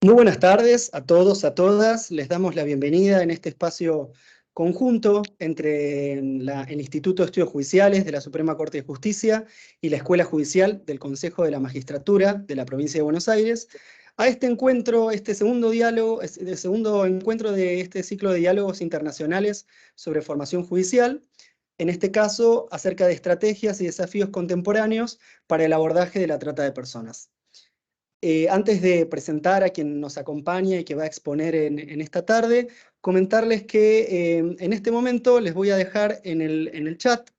Muy buenas tardes a todos, a todas. Les damos la bienvenida en este espacio conjunto entre el Instituto de Estudios Judiciales de la Suprema Corte de Justicia y la Escuela Judicial del Consejo de la Magistratura de la Provincia de Buenos Aires, a este encuentro, este segundo diálogo, el segundo encuentro de este ciclo de diálogos internacionales sobre formación judicial, en este caso acerca de estrategias y desafíos contemporáneos para el abordaje de la trata de personas. Antes de presentar a quien nos acompaña y que va a exponer en esta tarde, comentarles que en este momento les voy a dejar en el chat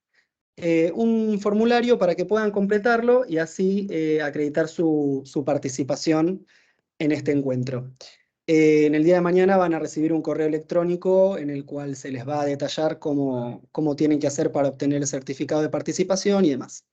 un formulario para que puedan completarlo y así acreditar su participación en este encuentro. En el día de mañana van a recibir un correo electrónico en el cual se les va a detallar cómo tienen que hacer para obtener el certificado de participación y demás.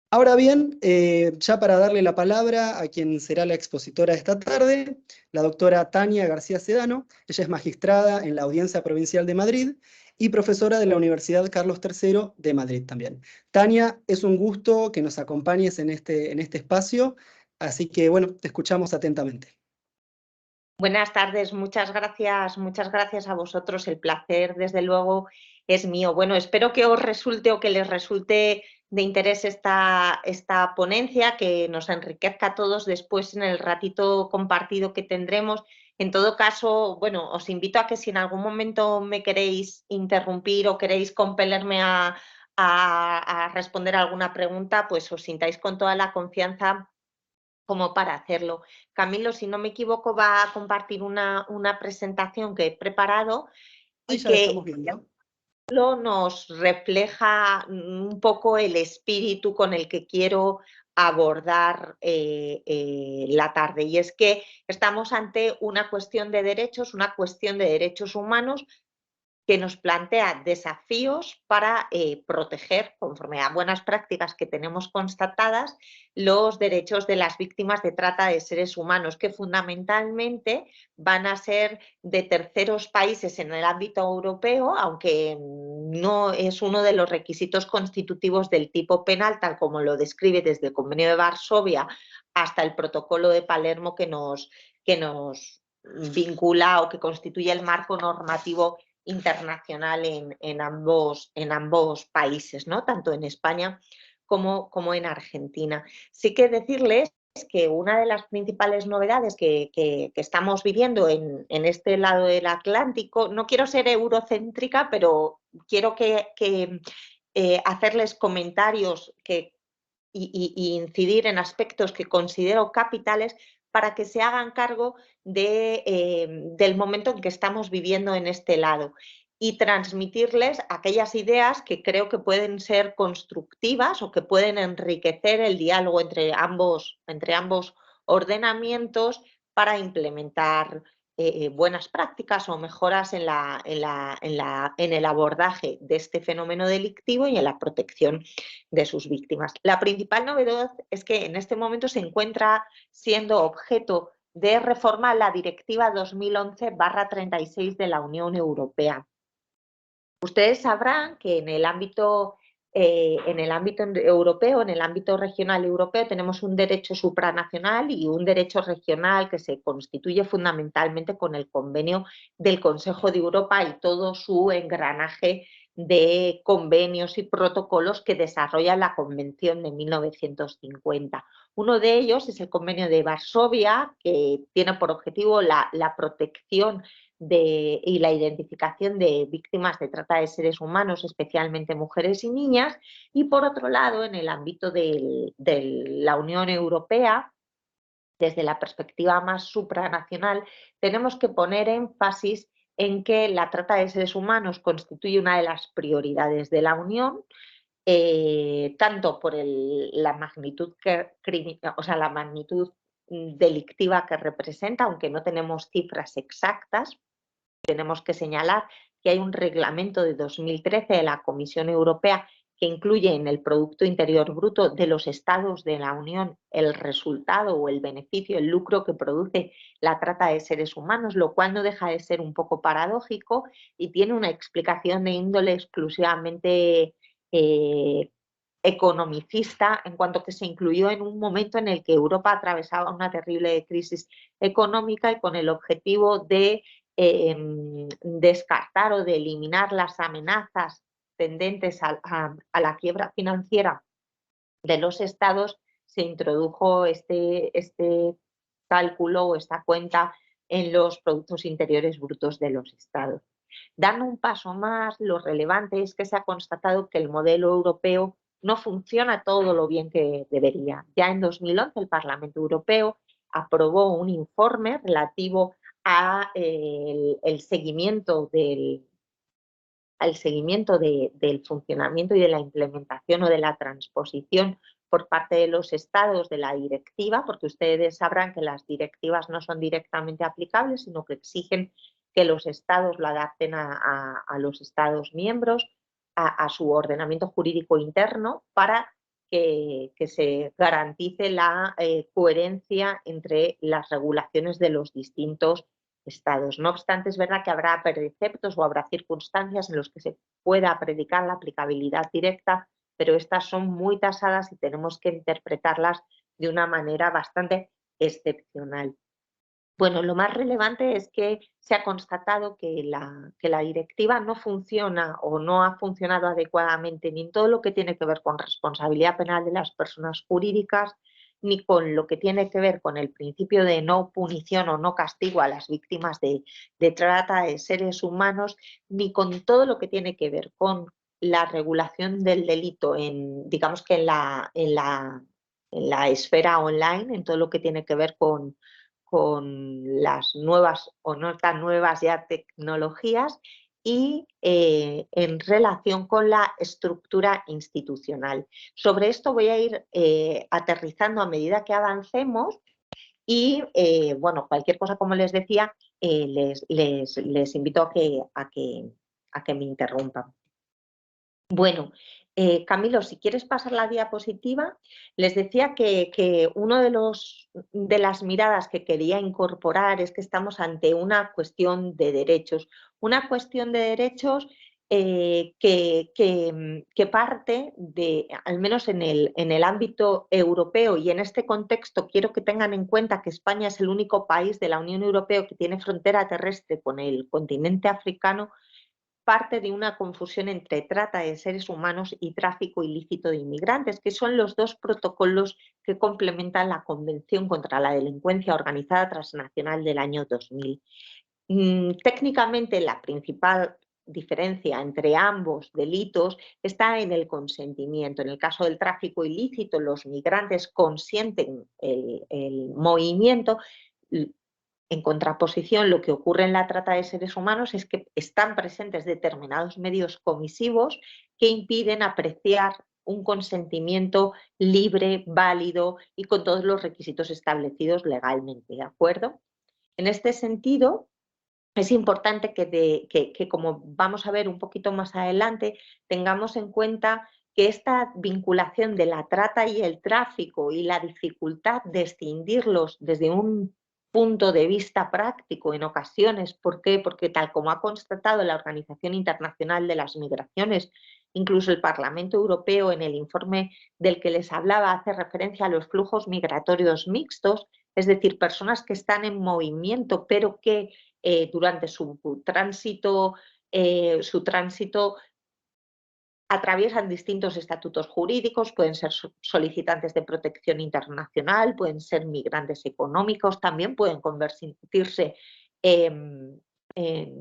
Ahora bien, ya para darle la palabra a quien será la expositora de esta tarde, la doctora Tania García Sedano. Ella es magistrada en la Audiencia Provincial de Madrid y profesora de la Universidad Carlos III de Madrid también. Tania, es un gusto que nos acompañes en este espacio, así que bueno, te escuchamos atentamente. Buenas tardes, muchas gracias a vosotros. El placer, desde luego, es mío. Bueno, espero que os resulte o que les resulte de interés esta ponencia, que nos enriquezca a todos después en el ratito compartido que tendremos. En todo caso, bueno, os invito a que si en algún momento me queréis interrumpir o queréis compelerme a responder alguna pregunta, pues os sintáis con toda la confianza como para hacerlo. Camilo, si no me equivoco, va a compartir una presentación que he preparado Ahí y ya la que estamos viendo. nos refleja un poco el espíritu con el que quiero abordar la tarde. Y es que estamos ante una cuestión de derechos humanos, que nos plantea desafíos para proteger, conforme a buenas prácticas que tenemos constatadas, los derechos de las víctimas de trata de seres humanos, que fundamentalmente van a ser de terceros países en el ámbito europeo, aunque no es uno de los requisitos constitutivos del tipo penal, tal como lo describe desde el Convenio de Varsovia hasta el Protocolo de Palermo, que nos vincula o que constituye el marco normativo internacional en ambos países, ¿no? Tanto en España como en Argentina. Sí que decirles que una de las principales novedades que estamos viviendo en este lado del Atlántico, no quiero ser eurocéntrica, pero quiero hacerles comentarios y incidir en aspectos que considero capitales para que se hagan cargo del momento en que estamos viviendo en este lado y transmitirles aquellas ideas que creo que pueden ser constructivas o que pueden enriquecer el diálogo entre ambos ordenamientos para implementar buenas prácticas o mejoras en el abordaje de este fenómeno delictivo y en la protección de sus víctimas. La principal novedad es que en este momento se encuentra siendo objeto de reforma la Directiva 2011/36 de la Unión Europea. Ustedes sabrán que en el ámbito europeo, en el ámbito regional europeo, tenemos un derecho supranacional y un derecho regional que se constituye fundamentalmente con el convenio del Consejo de Europa y todo su engranaje de convenios y protocolos que desarrolla la Convención de 1950. Uno de ellos es el Convenio de Varsovia, que tiene por objetivo la protección y la identificación de víctimas de trata de seres humanos, especialmente mujeres y niñas, y por otro lado, en el ámbito de la Unión Europea, desde la perspectiva más supranacional, tenemos que poner énfasis en que la trata de seres humanos constituye una de las prioridades de la Unión, tanto por la magnitud delictiva que representa, aunque no tenemos cifras exactas. Tenemos que señalar que hay un reglamento de 2013 de la Comisión Europea que incluye en el Producto Interior Bruto de los Estados de la Unión el resultado o el beneficio, el lucro que produce la trata de seres humanos, lo cual no deja de ser un poco paradójico y tiene una explicación de índole exclusivamente economicista, en cuanto que se incluyó en un momento en el que Europa atravesaba una terrible crisis económica y con el objetivo de descartar o de eliminar las amenazas tendentes a la quiebra financiera de los estados, se introdujo este cálculo o esta cuenta en los productos interiores brutos de los estados. Dando un paso más, lo relevante es que se ha constatado que el modelo europeo no funciona todo lo bien que debería. Ya en 2011 el Parlamento Europeo aprobó un informe relativo a el seguimiento del funcionamiento y de la implementación o de la transposición por parte de los estados de la directiva, porque ustedes sabrán que las directivas no son directamente aplicables, sino que exigen que los estados lo adapten a los estados miembros, a su ordenamiento jurídico interno, para que se garantice la coherencia entre las regulaciones de los distintos estados. No obstante, es verdad que habrá preceptos o habrá circunstancias en las que se pueda predicar la aplicabilidad directa, pero estas son muy tasadas y tenemos que interpretarlas de una manera bastante excepcional. Bueno, lo más relevante es que se ha constatado que la directiva no funciona o no ha funcionado adecuadamente ni en todo lo que tiene que ver con responsabilidad penal de las personas jurídicas, ni con lo que tiene que ver con el principio de no punición o no castigo a las víctimas de trata de seres humanos, ni con todo lo que tiene que ver con la regulación del delito digamos que en la esfera online, en todo lo que tiene que ver con las nuevas o no tan nuevas ya tecnologías y en relación con la estructura institucional. Sobre esto voy a ir aterrizando a medida que avancemos y, bueno, cualquier cosa, como les decía, les invito a que me interrumpan. Bueno, Camilo, si quieres pasar la diapositiva, les decía que uno de las miradas que quería incorporar es que estamos ante una cuestión de derechos. Una cuestión de derechos que parte de, al menos en el ámbito europeo, y en este contexto quiero que tengan en cuenta que España es el único país de la Unión Europea que tiene frontera terrestre con el continente africano, parte de una confusión entre trata de seres humanos y tráfico ilícito de inmigrantes, que son los dos protocolos que complementan la Convención contra la Delincuencia Organizada Transnacional del año 2000. Técnicamente, la principal diferencia entre ambos delitos está en el consentimiento. En el caso del tráfico ilícito, los migrantes consienten el movimiento. En contraposición, lo que ocurre en la trata de seres humanos es que están presentes determinados medios comisivos que impiden apreciar un consentimiento libre, válido y con todos los requisitos establecidos legalmente, ¿de acuerdo? En este sentido, es importante que, como vamos a ver un poquito más adelante, tengamos en cuenta que esta vinculación de la trata y el tráfico y la dificultad de distinguirlos desde un punto de vista práctico en ocasiones. ¿Por qué? Porque tal como ha constatado la Organización Internacional de las Migraciones, incluso el Parlamento Europeo en el informe del que les hablaba hace referencia a los flujos migratorios mixtos, es decir, personas que están en movimiento pero que durante su tránsito atraviesan distintos estatutos jurídicos, pueden ser solicitantes de protección internacional, pueden ser migrantes económicos, también pueden convertirse en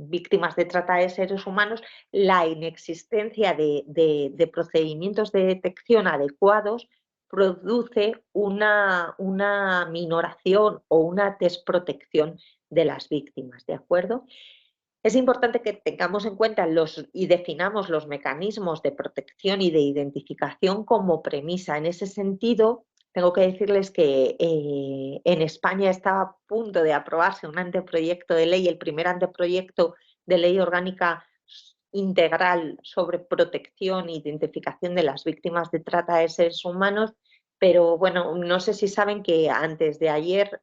víctimas de trata de seres humanos. La inexistencia de procedimientos de detección adecuados produce una minoración o una desprotección de las víctimas, ¿de acuerdo? Es importante que tengamos en cuenta y definamos los mecanismos de protección y de identificación como premisa. En ese sentido, tengo que decirles que en España está a punto de aprobarse un anteproyecto de ley, el primer anteproyecto de ley orgánica integral sobre protección e identificación de las víctimas de trata de seres humanos. Pero bueno, no sé si saben que antes de ayer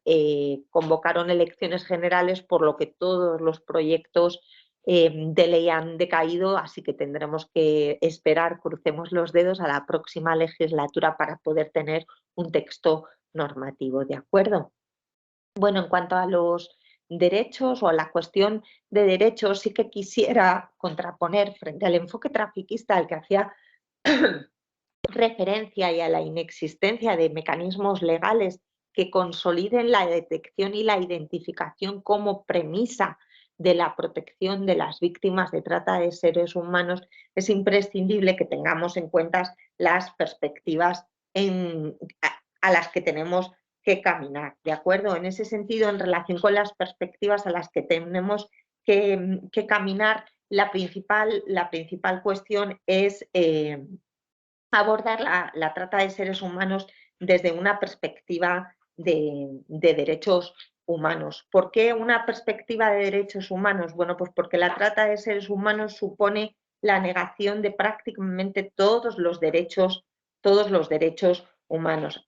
convocaron elecciones generales, por lo que todos los proyectos de ley han decaído, así que tendremos que esperar, crucemos los dedos, a la próxima legislatura para poder tener un texto normativo, ¿de acuerdo? Bueno, en cuanto a los derechos o a la cuestión de derechos, sí que quisiera contraponer frente al enfoque trafiquista al que hacía referencia y a la inexistencia de mecanismos legales que consoliden la detección y la identificación como premisa de la protección de las víctimas de trata de seres humanos, es imprescindible que tengamos en cuenta las perspectivas a las que tenemos que caminar, ¿de acuerdo? En ese sentido, en relación con las perspectivas a las que tenemos que caminar, la principal cuestión es abordar la trata de seres humanos desde una perspectiva de derechos humanos. ¿Por qué una perspectiva de derechos humanos? Bueno, pues porque la trata de seres humanos supone la negación de prácticamente todos los derechos humanos.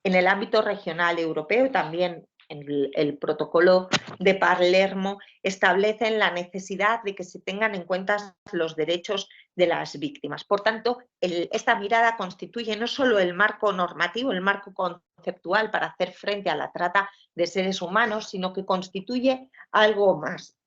En el ámbito regional europeo y también en el protocolo de Palermo establecen la necesidad de que se tengan en cuenta los derechos de las víctimas. Por tanto, esta mirada constituye no solo el marco normativo, el marco conceptual para hacer frente a la trata de seres humanos, sino que constituye algo más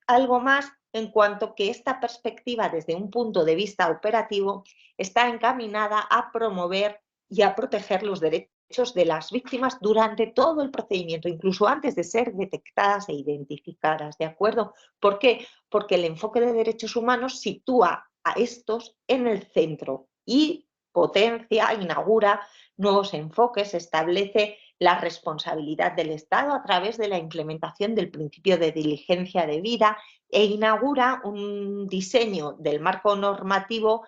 en cuanto que esta perspectiva desde un punto de vista operativo está encaminada a promover y a proteger los derechos de las víctimas durante todo el procedimiento, incluso antes de ser detectadas e identificadas, ¿de acuerdo? ¿Por qué? Porque el enfoque de derechos humanos sitúa a estos en el centro y potencia, inaugura nuevos enfoques, establece la responsabilidad del Estado a través de la implementación del principio de diligencia debida e inaugura un diseño del marco normativo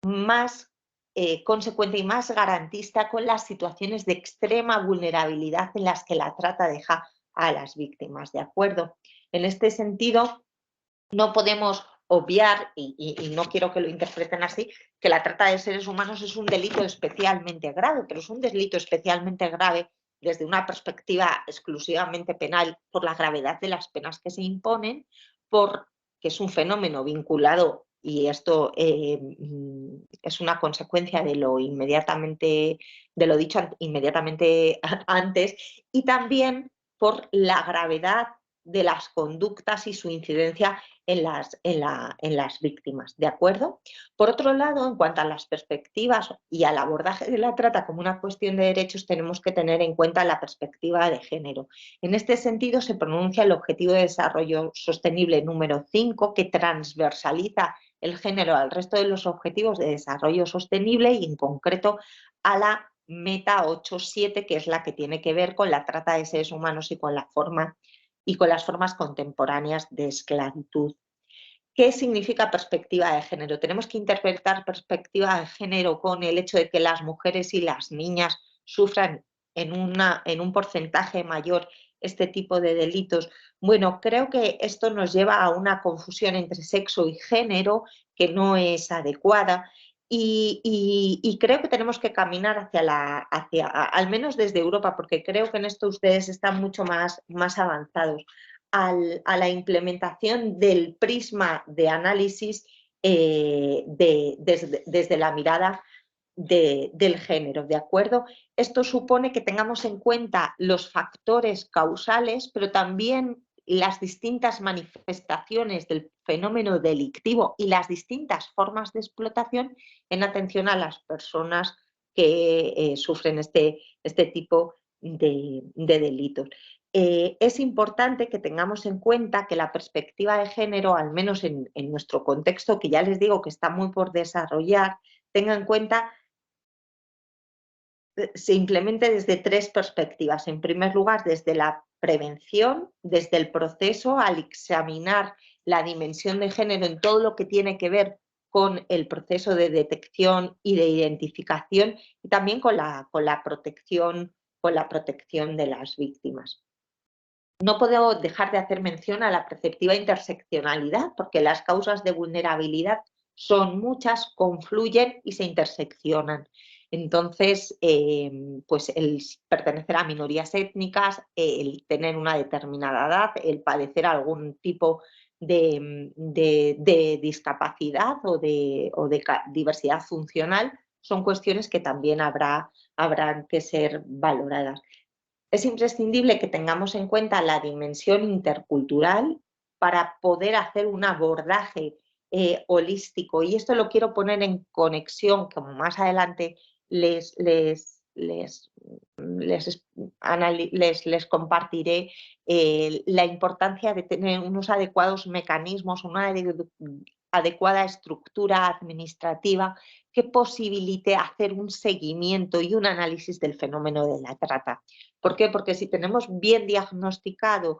más consecuente y más garantista con las situaciones de extrema vulnerabilidad en las que la trata deja a las víctimas, ¿de acuerdo? En este sentido, no podemos obviar, y no quiero que lo interpreten así, que la trata de seres humanos es un delito especialmente grave, pero es un delito especialmente grave desde una perspectiva exclusivamente penal por la gravedad de las penas que se imponen, porque es un fenómeno vinculado, y esto es una consecuencia de lo dicho inmediatamente antes, y también por la gravedad de las conductas y su incidencia en las víctimas, ¿de acuerdo? Por otro lado, en cuanto a las perspectivas y al abordaje de la trata como una cuestión de derechos, tenemos que tener en cuenta la perspectiva de género. En este sentido, se pronuncia el Objetivo de Desarrollo Sostenible número 5, que transversaliza el género al resto de los objetivos de desarrollo sostenible y en concreto a la meta 8.7, que es la que tiene que ver con la trata de seres humanos y con las formas contemporáneas de esclavitud. ¿Qué significa perspectiva de género? Tenemos que interpretar perspectiva de género con el hecho de que las mujeres y las niñas sufran en un porcentaje mayor este tipo de delitos. Bueno, creo que esto nos lleva a una confusión entre sexo y género que no es adecuada. Y creo que tenemos que caminar al menos desde Europa, porque creo que en esto ustedes están mucho más avanzados, a la implementación del prisma de análisis desde la mirada del género, ¿de acuerdo? Esto supone que tengamos en cuenta los factores causales, pero también las distintas manifestaciones del fenómeno delictivo y las distintas formas de explotación en atención a las personas que sufren este tipo de delitos. Es importante que tengamos en cuenta que la perspectiva de género, al menos en nuestro contexto, que ya les digo que está muy por desarrollar, tenga en cuenta se implemente desde tres perspectivas. En primer lugar, desde la prevención, desde el proceso, al examinar la dimensión de género en todo lo que tiene que ver con el proceso de detección y de identificación, y también con la protección de las víctimas. No puedo dejar de hacer mención a la perceptiva interseccionalidad, porque las causas de vulnerabilidad son muchas, confluyen y se interseccionan. Entonces, pues el pertenecer a minorías étnicas, el tener una determinada edad, el padecer algún tipo de discapacidad o de diversidad funcional, son cuestiones que también habrán que ser valoradas. Es imprescindible que tengamos en cuenta la dimensión intercultural para poder hacer un abordaje holístico, y esto lo quiero poner en conexión, como más adelante les compartiré la importancia de tener unos adecuados mecanismos, una adecuada estructura administrativa que posibilite hacer un seguimiento y un análisis del fenómeno de la trata. ¿Por qué? Porque si tenemos bien diagnosticado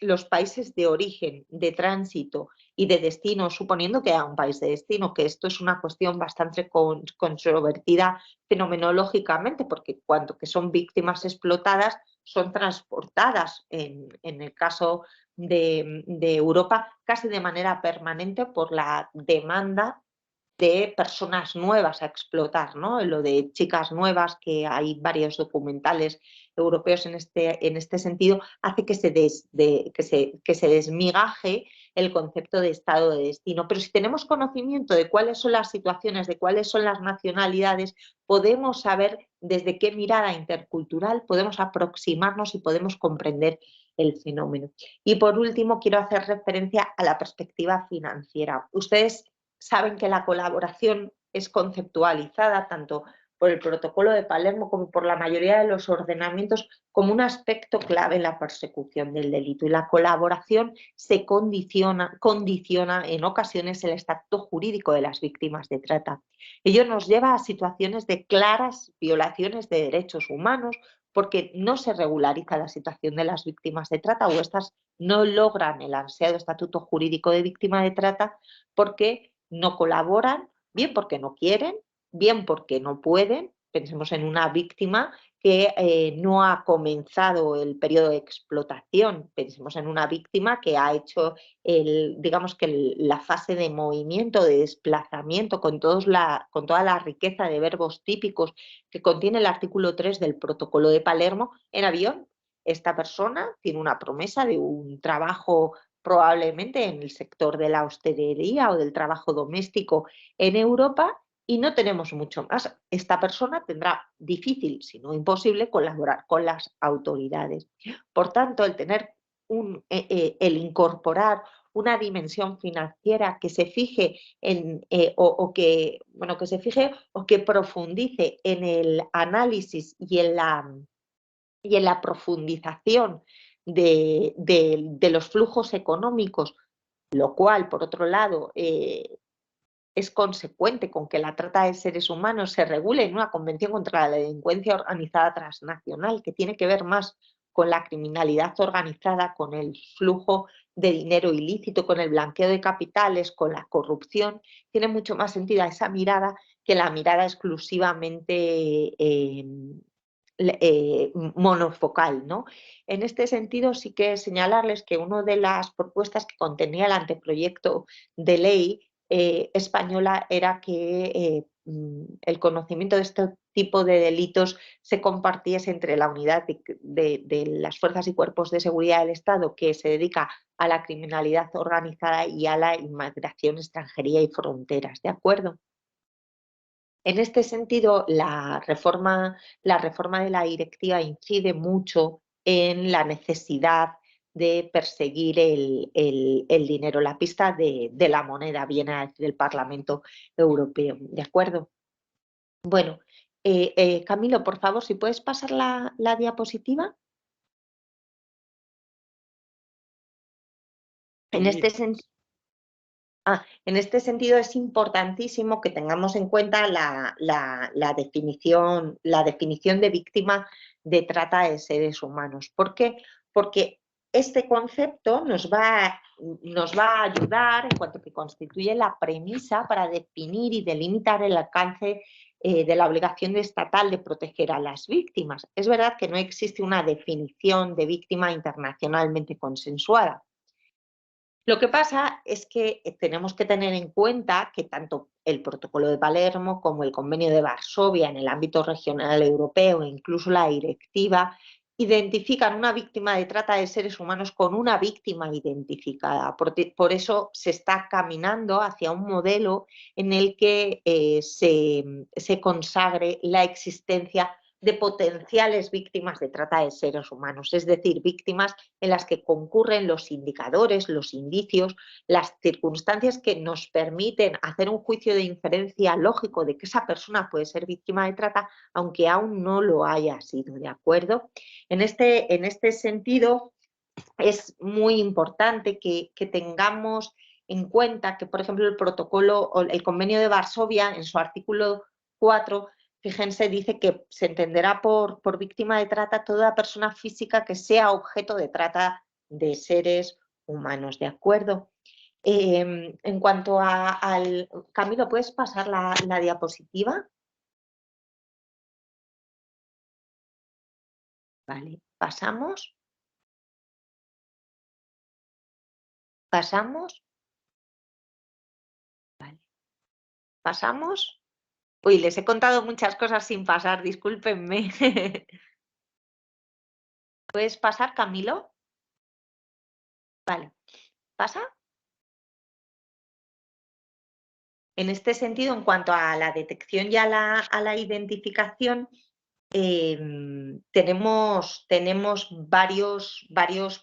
los países de origen, de tránsito y de destino, suponiendo que haya un país de destino, que esto es una cuestión bastante controvertida fenomenológicamente, porque cuando que son víctimas explotadas, son transportadas, en el caso de Europa, casi de manera permanente por la demanda de personas nuevas a explotar, ¿no? Lo de chicas nuevas, que hay varios documentales europeos en este sentido, hace que se desmigaje el concepto de estado de destino. Pero si tenemos conocimiento de cuáles son las situaciones, de cuáles son las nacionalidades, podemos saber desde qué mirada intercultural podemos aproximarnos y podemos comprender el fenómeno. Y por último, quiero hacer referencia a la perspectiva financiera. Ustedes saben que la colaboración es conceptualizada tanto por el Protocolo de Palermo como por la mayoría de los ordenamientos como un aspecto clave en la persecución del delito, y la colaboración se condiciona en ocasiones el estatuto jurídico de las víctimas de trata. Ello nos lleva a situaciones de claras violaciones de derechos humanos, porque no se regulariza la situación de las víctimas de trata, o estas no logran el ansiado estatuto jurídico de víctima de trata porque no colaboran, bien porque no quieren, bien porque no pueden. Pensemos en una víctima que no ha comenzado el periodo de explotación. Pensemos en una víctima que ha hecho digamos que la fase de movimiento, de desplazamiento, con toda la riqueza de verbos típicos que contiene el artículo 3 del Protocolo de Palermo, en avión. Esta persona tiene una promesa de un trabajo probablemente en el sector de la hostelería o del trabajo doméstico en Europa, y no tenemos mucho más. Esta persona tendrá difícil, si no imposible, colaborar con las autoridades. Por tanto, el tener el incorporar una dimensión financiera que se fije que se fije o que profundice en el análisis y en la profundización de los flujos económicos, lo cual, por otro lado, es consecuente con que la trata de seres humanos se regule en una convención contra la delincuencia organizada transnacional, que tiene que ver más con la criminalidad organizada, con el flujo de dinero ilícito, con el blanqueo de capitales, con la corrupción. Tiene mucho más sentido esa mirada que la mirada exclusivamente monofocal, ¿no? En este sentido, sí que señalarles que una de las propuestas que contenía el anteproyecto de ley española era que el conocimiento de este tipo de delitos se compartiese entre la unidad de las fuerzas y cuerpos de seguridad del Estado, que se dedica a la criminalidad organizada, y a la inmigración, extranjería y fronteras, ¿de acuerdo? En este sentido, la reforma de la directiva incide mucho en la necesidad de perseguir el dinero, la pista de la moneda, viene a decir el Parlamento Europeo, ¿de acuerdo? Bueno, Camilo, por favor, si puedes pasar la diapositiva. En este sentido es importantísimo que tengamos en cuenta la definición de víctima de trata de seres humanos. ¿Por qué? Porque este concepto nos va a ayudar, en cuanto que constituye la premisa para definir y delimitar el alcance de la obligación estatal de proteger a las víctimas. Es verdad que no existe una definición de víctima internacionalmente consensuada. Lo que pasa es que tenemos que tener en cuenta que tanto el Protocolo de Palermo como el Convenio de Varsovia en el ámbito regional europeo, e incluso la directiva identifican una víctima de trata de seres humanos con una víctima identificada. Por eso se está caminando hacia un modelo en el que se consagre la existencia de potenciales víctimas de trata de seres humanos, es decir, víctimas en las que concurren los indicadores, los indicios, las circunstancias que nos permiten hacer un juicio de inferencia lógico de que esa persona puede ser víctima de trata, aunque aún no lo haya sido, ¿de acuerdo? En este sentido, es muy importante que tengamos en cuenta que, por ejemplo, el protocolo o el convenio de Varsovia, en su artículo 4, fíjense, dice que se entenderá por víctima de trata toda persona física que sea objeto de trata de seres humanos, ¿de acuerdo? En cuanto al... Camilo, ¿puedes pasar la diapositiva? Vale, pasamos. ¿Pasamos? Vale. ¿Pasamos? Uy, les he contado muchas cosas sin pasar, discúlpenme. ¿Puedes pasar, Camilo? Vale. ¿Pasa? En este sentido, en cuanto a la detección y a la identificación, tenemos varios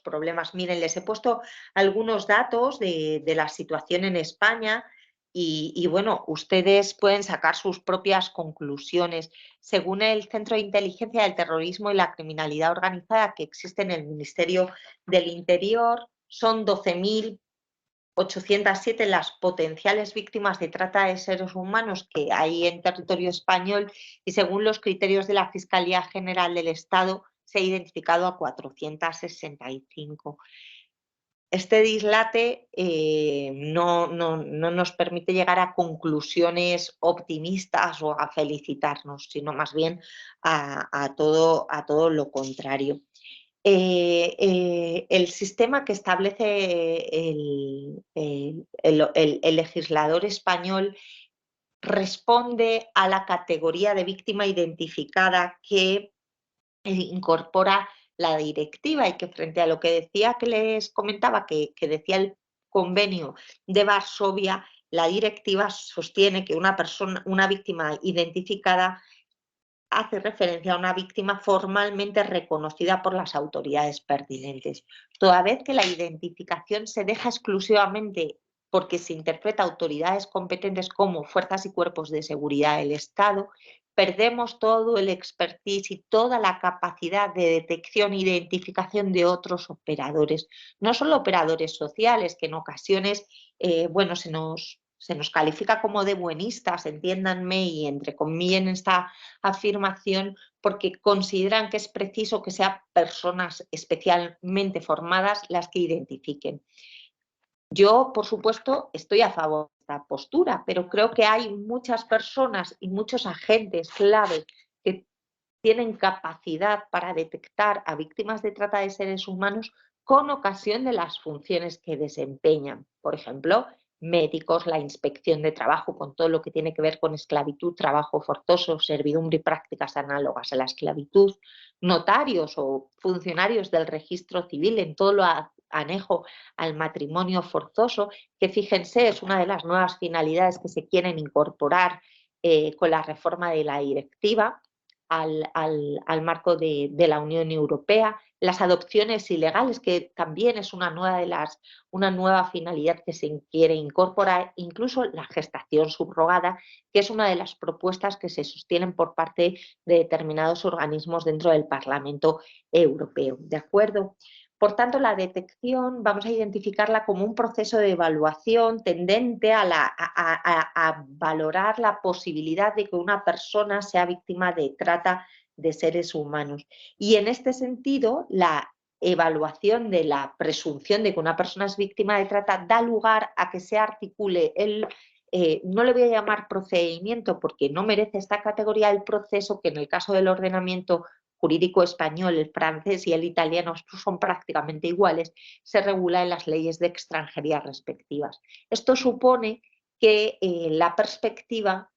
problemas. Miren, les he puesto algunos datos de la situación en España y bueno, ustedes pueden sacar sus propias conclusiones. Según el Centro de Inteligencia del Terrorismo y la Criminalidad Organizada que existe en el Ministerio del Interior, son 12.807 las potenciales víctimas de trata de seres humanos que hay en territorio español y según los criterios de la Fiscalía General del Estado se ha identificado a 465. Este dislate no nos permite llegar a conclusiones optimistas o a felicitarnos, sino más bien a todo lo contrario. El sistema que establece el legislador español responde a la categoría de víctima identificada que incorpora la directiva y que frente a lo que decía que les comentaba, que decía el convenio de Varsovia, la directiva sostiene que una víctima identificada hace referencia a una víctima formalmente reconocida por las autoridades pertinentes. Toda vez que la identificación se deja exclusivamente porque se interpreta a autoridades competentes como fuerzas y cuerpos de seguridad del Estado, perdemos todo el expertise y toda la capacidad de detección e identificación de otros operadores, no solo operadores sociales, que en ocasiones bueno, se nos califica como de buenistas, entiéndanme, y entre comillas esta afirmación porque consideran que es preciso que sean personas especialmente formadas las que identifiquen. Yo, por supuesto, estoy a favor de esta postura, pero creo que hay muchas personas y muchos agentes clave que tienen capacidad para detectar a víctimas de trata de seres humanos con ocasión de las funciones que desempeñan. Por ejemplo, médicos, la inspección de trabajo con todo lo que tiene que ver con esclavitud, trabajo forzoso, servidumbre y prácticas análogas a la esclavitud, notarios o funcionarios del registro civil en todo lo anejo al matrimonio forzoso, que fíjense es una de las nuevas finalidades que se quieren incorporar con la reforma de la directiva al marco de la Unión Europea, las adopciones ilegales, que también es una nueva finalidad que se quiere incorporar, incluso la gestación subrogada, que es una de las propuestas que se sostienen por parte de determinados organismos dentro del Parlamento Europeo. ¿De acuerdo? Por tanto, la detección vamos a identificarla como un proceso de evaluación tendente a valorar la posibilidad de que una persona sea víctima de trata de seres humanos. Y en este sentido, la evaluación de la presunción de que una persona es víctima de trata da lugar a que se articule no le voy a llamar procedimiento porque no merece esta categoría, el proceso que en el caso del ordenamiento jurídico español, el francés y el italiano son prácticamente iguales, se regula en las leyes de extranjería respectivas. Esto supone que la perspectiva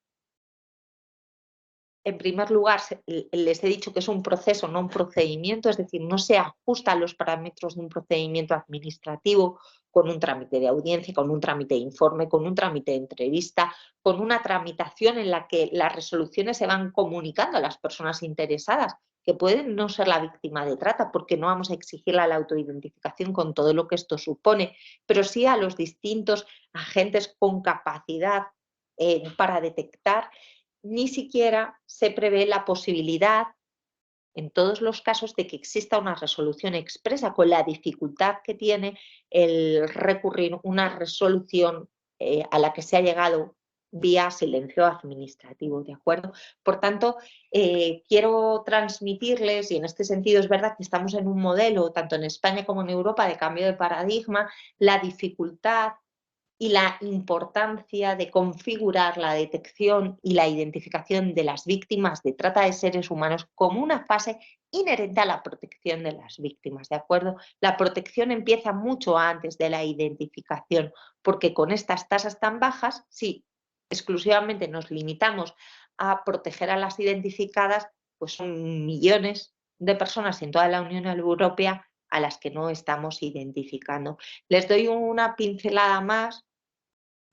en primer lugar, les he dicho que es un proceso, no un procedimiento, es decir, no se ajusta a los parámetros de un procedimiento administrativo con un trámite de audiencia, con un trámite de informe, con un trámite de entrevista, con una tramitación en la que las resoluciones se van comunicando a las personas interesadas, que pueden no ser la víctima de trata, porque no vamos a exigirle la autoidentificación con todo lo que esto supone, pero sí a los distintos agentes con capacidad para detectar. Ni siquiera se prevé la posibilidad, en todos los casos, de que exista una resolución expresa, con la dificultad que tiene el recurrir una resolución a la que se ha llegado vía silencio administrativo, ¿de acuerdo? Por tanto, quiero transmitirles, y en este sentido es verdad que estamos en un modelo, tanto en España como en Europa, de cambio de paradigma, la dificultad y la importancia de configurar la detección y la identificación de las víctimas de trata de seres humanos como una fase inherente a la protección de las víctimas, ¿de acuerdo? La protección empieza mucho antes de la identificación, porque con estas tasas tan bajas, si exclusivamente nos limitamos a proteger a las identificadas, pues son millones de personas en toda la Unión Europea a las que no estamos identificando. Les doy una pincelada más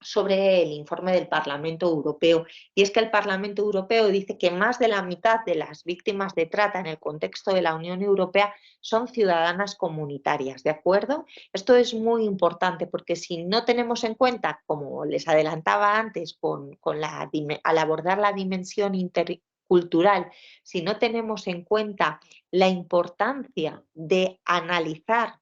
sobre el informe del Parlamento Europeo, y es que el Parlamento Europeo dice que más de la mitad de las víctimas de trata en el contexto de la Unión Europea son ciudadanas comunitarias, ¿de acuerdo? Esto es muy importante porque si no tenemos en cuenta, como les adelantaba antes al abordar la dimensión intercultural, si no tenemos en cuenta la importancia de analizar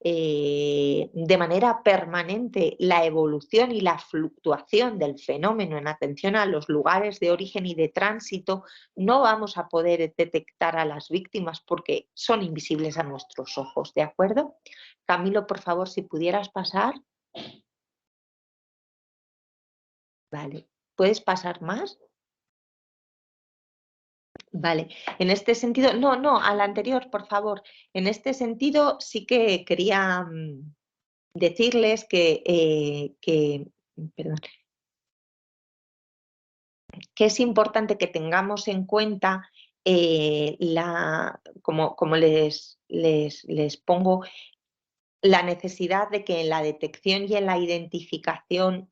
de manera permanente la evolución y la fluctuación del fenómeno en atención a los lugares de origen y de tránsito, no vamos a poder detectar a las víctimas porque son invisibles a nuestros ojos, ¿de acuerdo? Camilo, por favor, si pudieras pasar. Vale, ¿puedes pasar más? Vale, en este sentido, no, al anterior, por favor. En este sentido sí que quería decirles perdón, que es importante que tengamos en cuenta, como les pongo, la necesidad de que en la detección y en la identificación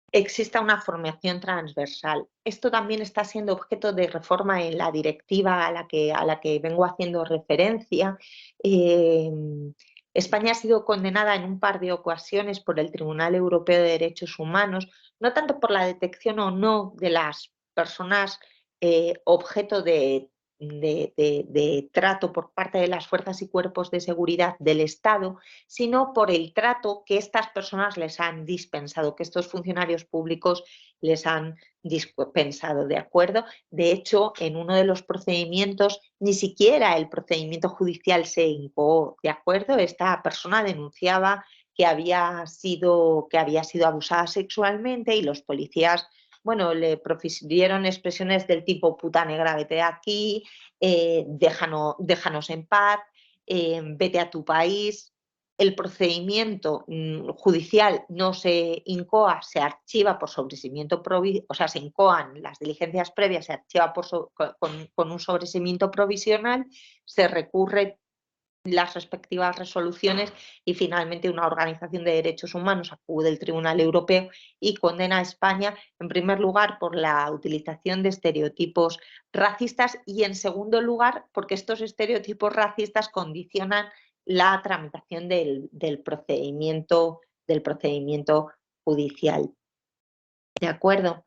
exista una formación transversal. Esto también está siendo objeto de reforma en la directiva a la que vengo haciendo referencia. España ha sido condenada en un par de ocasiones por el Tribunal Europeo de Derechos Humanos, no tanto por la detección o no de las personas objeto de trato por parte de las fuerzas y cuerpos de seguridad del Estado, sino por el trato que estas personas les han dispensado, que estos funcionarios públicos les han dispensado, ¿de acuerdo? De hecho, en uno de los procedimientos, ni siquiera el procedimiento judicial se incoó, ¿de acuerdo? Esta persona denunciaba que había sido abusada sexualmente y los policías, bueno, le profirieron expresiones del tipo puta negra, vete de aquí, déjanos en paz, vete a tu país. El procedimiento judicial no se incoa, se archiva por sobreseimiento provisional, o sea, se incoan las diligencias previas, se archiva con un sobreseimiento provisional, se recurre las respectivas resoluciones y finalmente una organización de derechos humanos acude al Tribunal Europeo y condena a España, en primer lugar, por la utilización de estereotipos racistas y, en segundo lugar, porque estos estereotipos racistas condicionan la tramitación del procedimiento judicial. ¿De acuerdo?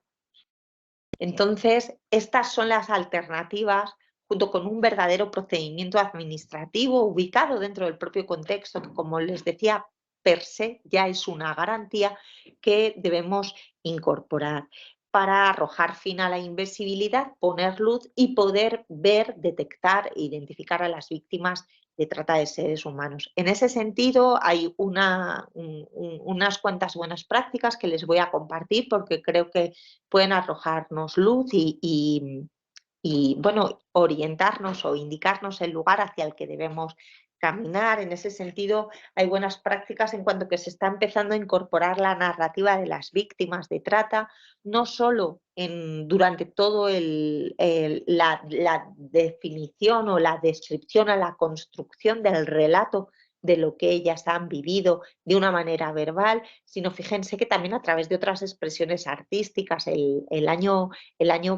Entonces, estas son las alternativas, junto con un verdadero procedimiento administrativo ubicado dentro del propio contexto, que, como les decía, per se ya es una garantía que debemos incorporar para arrojar fin a la invisibilidad, poner luz y poder ver, detectar e identificar a las víctimas de trata de seres humanos. En ese sentido, hay unas cuantas buenas prácticas que les voy a compartir porque creo que pueden arrojarnos luz y bueno, orientarnos o indicarnos el lugar hacia el que debemos caminar. En ese sentido, hay buenas prácticas en cuanto que se está empezando a incorporar la narrativa de las víctimas de trata, no solo durante todo la definición o la descripción o la construcción del relato de lo que ellas han vivido de una manera verbal, sino fíjense que también a través de otras expresiones artísticas. El año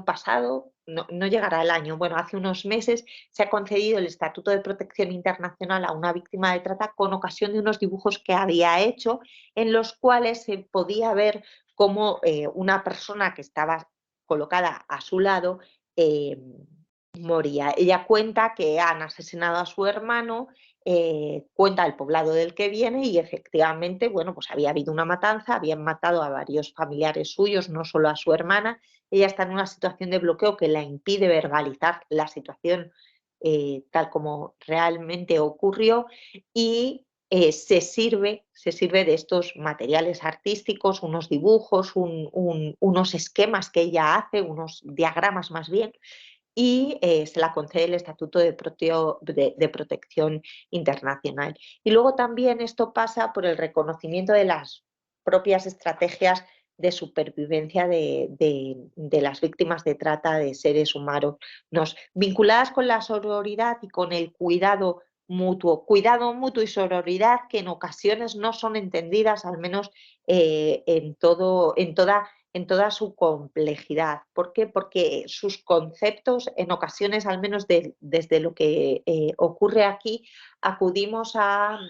pasado, no llegará el año, bueno, hace unos meses se ha concedido el Estatuto de Protección Internacional a una víctima de trata con ocasión de unos dibujos que había hecho, en los cuales se podía ver cómo una persona que estaba colocada a su lado moría. Ella cuenta que han asesinado a su hermano, cuenta el poblado del que viene y efectivamente, bueno, pues había habido una matanza, habían matado a varios familiares suyos, no solo a su hermana. Ella está en una situación de bloqueo que la impide verbalizar la situación tal como realmente ocurrió, y se sirve de estos materiales artísticos, unos dibujos, unos esquemas que ella hace, unos diagramas más bien, y se la concede el Estatuto de Protección Internacional. Y luego también esto pasa por el reconocimiento de las propias estrategias de supervivencia de las víctimas de trata de seres humanos, vinculadas con la sororidad y con el cuidado mutuo y sororidad, que en ocasiones no son entendidas, al menos en toda su complejidad. ¿Por qué? Porque sus conceptos, en ocasiones, al menos desde lo que ocurre aquí, acudimos a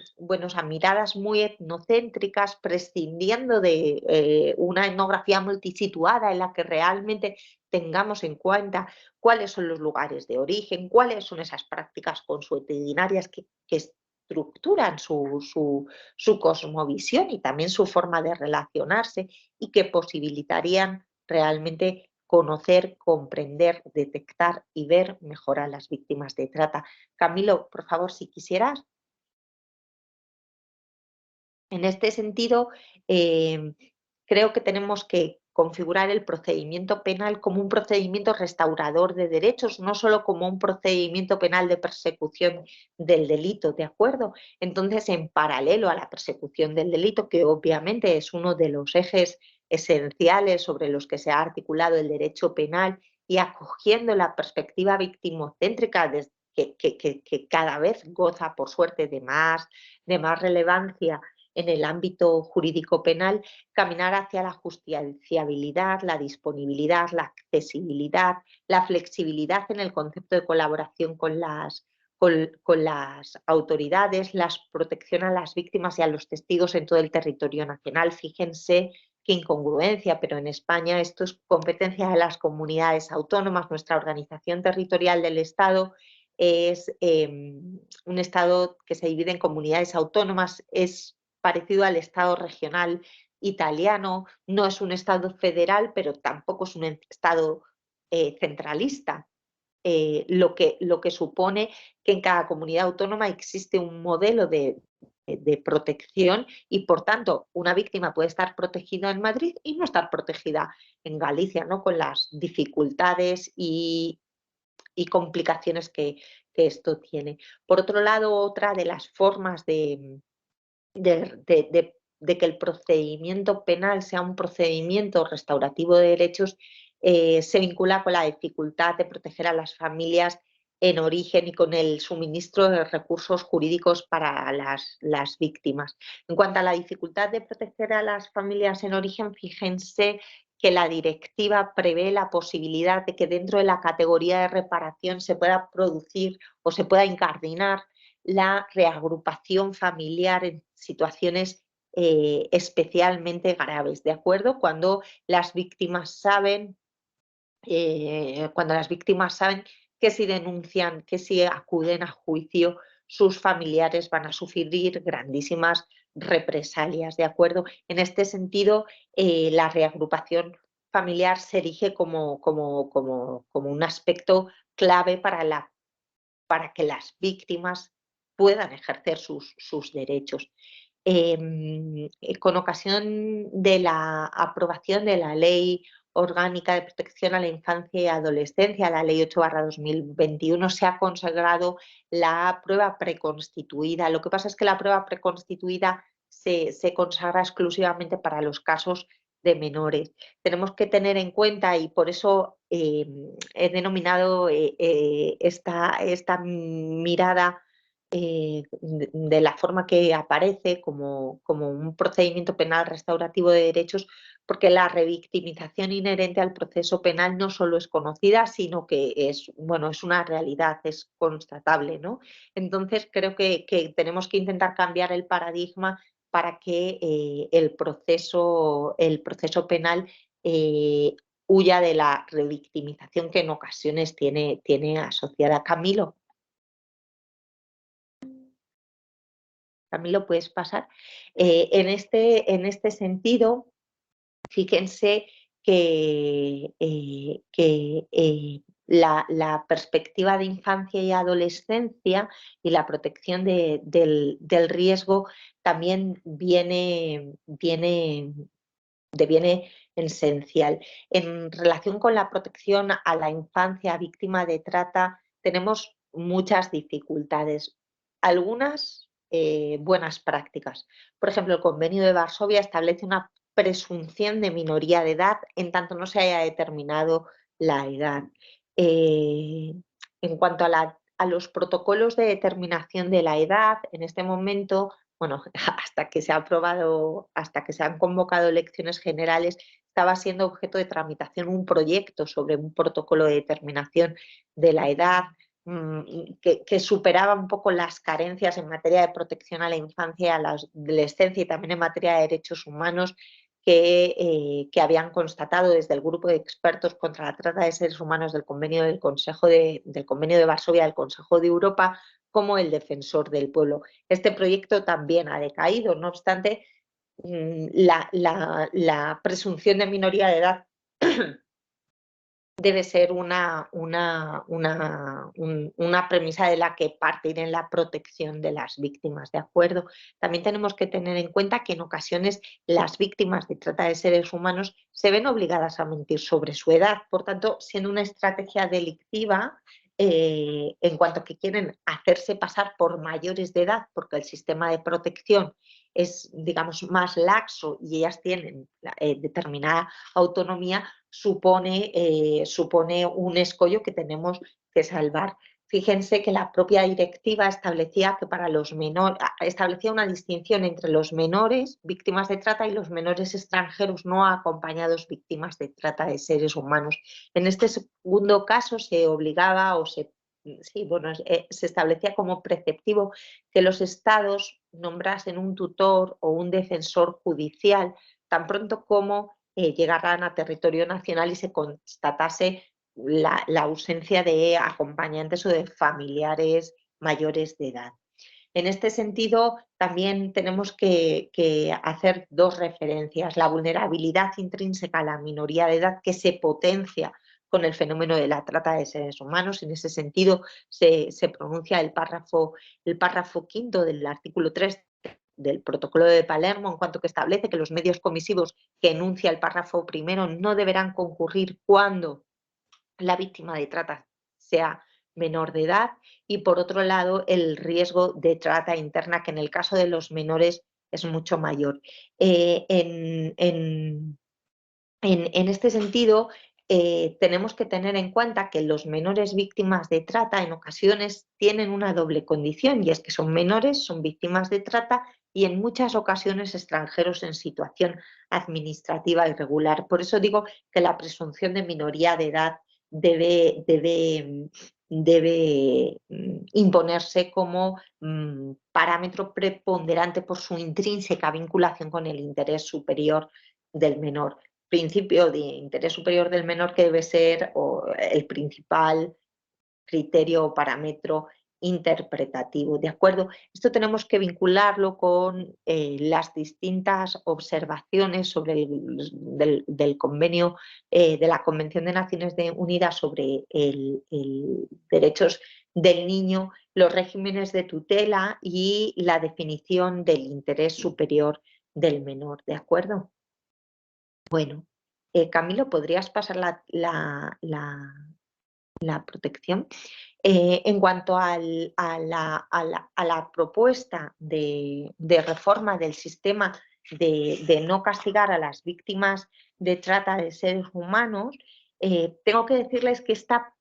miradas muy etnocéntricas, prescindiendo de una etnografía multisituada en la que realmente tengamos en cuenta cuáles son los lugares de origen, cuáles son esas prácticas consuetudinarias que estructuran su cosmovisión y también su forma de relacionarse, y que posibilitarían realmente conocer, comprender, detectar y ver mejor a las víctimas de trata. Camilo, por favor, si quisieras. En este sentido, creo que tenemos que configurar el procedimiento penal como un procedimiento restaurador de derechos, no solo como un procedimiento penal de persecución del delito, ¿de acuerdo? Entonces, en paralelo a la persecución del delito, que obviamente es uno de los ejes esenciales sobre los que se ha articulado el derecho penal, y acogiendo la perspectiva victimocéntrica que cada vez goza, por suerte, de más relevancia en el ámbito jurídico penal, caminar hacia la justiciabilidad, la disponibilidad, la accesibilidad, la flexibilidad en el concepto de colaboración con las autoridades, la protección a las víctimas y a los testigos en todo el territorio nacional. Fíjense qué incongruencia, pero en España esto es competencia de las comunidades autónomas. Nuestra organización territorial del Estado es un Estado que se divide en comunidades autónomas, es parecido al Estado regional italiano, no es un Estado federal, pero tampoco es un Estado centralista, lo que supone que en cada comunidad autónoma existe un modelo de protección, y por tanto una víctima puede estar protegida en Madrid y no estar protegida en Galicia, ¿no? Con las dificultades y complicaciones que esto tiene. Por otro lado, otra de las formas de que el procedimiento penal sea un procedimiento restaurativo de derechos se vincula con la dificultad de proteger a las familias en origen y con el suministro de recursos jurídicos para las víctimas. En cuanto a la dificultad de proteger a las familias en origen, fíjense que la directiva prevé la posibilidad de que dentro de la categoría de reparación se pueda producir o se pueda incardinar la reagrupación familiar en situaciones especialmente graves, ¿de acuerdo? Cuando las víctimas saben que si denuncian, que si acuden a juicio, sus familiares van a sufrir grandísimas represalias, ¿de acuerdo? En este sentido, la reagrupación familiar se erige como un aspecto clave para que las víctimas puedan ejercer sus derechos. Con ocasión de la aprobación de la Ley Orgánica de Protección a la Infancia y Adolescencia, la Ley 8/2021, se ha consagrado la prueba preconstituida. Lo que pasa es que la prueba preconstituida se consagra exclusivamente para los casos de menores. Tenemos que tener en cuenta, y por eso he denominado esta mirada de la forma que aparece como un procedimiento penal restaurativo de derechos, porque la revictimización inherente al proceso penal no solo es conocida, sino que es una realidad, es constatable, ¿no? Entonces creo que tenemos que intentar cambiar el paradigma para que el proceso penal huya de la revictimización que en ocasiones tiene asociada. Camilo, ¿puedes pasar? En este sentido, fíjense que la perspectiva de infancia y adolescencia y la protección del riesgo también deviene esencial. En relación con la protección a la infancia víctima de trata, tenemos muchas dificultades. Algunas buenas prácticas. Por ejemplo, el Convenio de Varsovia establece una presunción de minoría de edad en tanto no se haya determinado la edad. En cuanto a los protocolos de determinación de la edad, en este momento, hasta que se han convocado elecciones generales, estaba siendo objeto de tramitación un proyecto sobre un protocolo de determinación de la edad que superaba un poco las carencias en materia de protección a la infancia y a la adolescencia y también en materia de derechos humanos que habían constatado desde el grupo de expertos contra la trata de seres humanos del Convenio del Convenio de Varsovia del Consejo de Europa como el defensor del pueblo. Este proyecto también ha decaído, no obstante, la presunción de minoría de edad debe ser una premisa de la que partir en la protección de las víctimas, ¿de acuerdo? También tenemos que tener en cuenta que en ocasiones las víctimas de trata de seres humanos se ven obligadas a mentir sobre su edad, por tanto, siendo una estrategia delictiva en cuanto que quieren hacerse pasar por mayores de edad, porque el sistema de protección es, digamos, más laxo y ellas tienen determinada autonomía, supone un escollo que tenemos que salvar. Fíjense que la propia directiva establecía que para los menores, establecía una distinción entre los menores víctimas de trata y los menores extranjeros no acompañados víctimas de trata de seres humanos. En este segundo caso se obligaba se establecía como preceptivo que los estados nombrasen un tutor o un defensor judicial tan pronto como llegaran a territorio nacional y se constatase la ausencia de acompañantes o de familiares mayores de edad. En este sentido, también tenemos que hacer dos referencias. La vulnerabilidad intrínseca a la minoría de edad que se potencia con el fenómeno de la trata de seres humanos. En ese sentido, se pronuncia el párrafo quinto del artículo 3 del Protocolo de Palermo, en cuanto que establece que los medios comisivos que enuncia el párrafo primero no deberán concurrir cuando la víctima de trata sea menor de edad, y por otro lado el riesgo de trata interna, que en el caso de los menores es mucho mayor. En este sentido, tenemos que tener en cuenta que los menores víctimas de trata en ocasiones tienen una doble condición, y es que son menores, son víctimas de trata y en muchas ocasiones extranjeros en situación administrativa irregular. Por eso digo que la presunción de minoría de edad debe imponerse como parámetro preponderante por su intrínseca vinculación con el interés superior del menor. Principio de interés superior del menor que debe ser el principal criterio o parámetro interpretativo, ¿de acuerdo? Esto tenemos que vincularlo con las distintas observaciones sobre del convenio de la Convención de Naciones Unidas sobre derechos del niño, los regímenes de tutela y la definición del interés superior del menor, ¿de acuerdo? Bueno, Camilo, ¿podrías pasar la protección? En cuanto a la propuesta de reforma del sistema de no castigar a las víctimas de trata de seres humanos, tengo que decirles que esta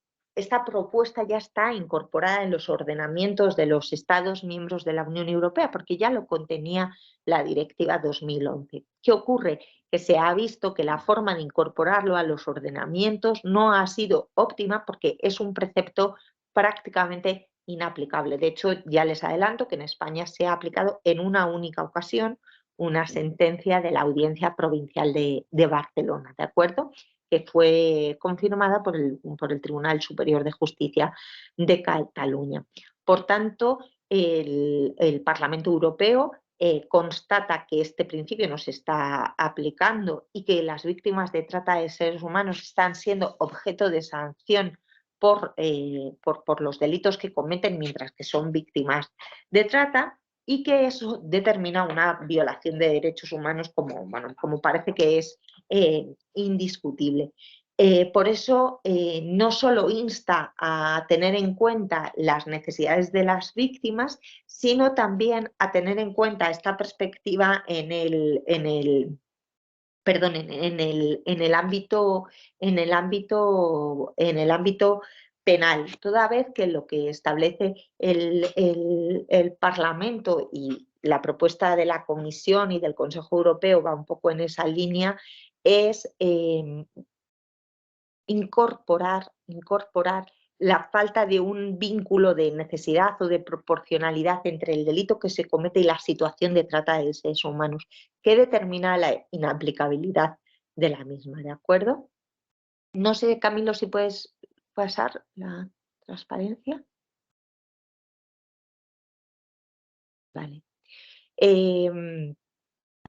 propuesta ya está incorporada en los ordenamientos de los Estados miembros de la Unión Europea, porque ya lo contenía la Directiva 2011. ¿Qué ocurre? Que se ha visto que la forma de incorporarlo a los ordenamientos no ha sido óptima porque es un precepto prácticamente inaplicable. De hecho, ya les adelanto que en España se ha aplicado en una única ocasión una sentencia de la Audiencia Provincial de Barcelona, ¿de acuerdo? Que fue confirmada por el Tribunal Superior de Justicia de Cataluña. Por tanto, el Parlamento Europeo constata que este principio no se está aplicando y que las víctimas de trata de seres humanos están siendo objeto de sanción por los delitos que cometen mientras que son víctimas de trata, y que eso determina una violación de derechos humanos como parece que es indiscutible. Por eso no solo insta a tener en cuenta las necesidades de las víctimas, sino también a tener en cuenta esta perspectiva en el ámbito penal, toda vez que lo que establece el Parlamento y la propuesta de la Comisión y del Consejo Europeo va un poco en esa línea, es incorporar la falta de un vínculo de necesidad o de proporcionalidad entre el delito que se comete y la situación de trata de seres humanos, que determina la inaplicabilidad de la misma, ¿de acuerdo? No sé, Camilo, si puedes pasar la transparencia. Vale. En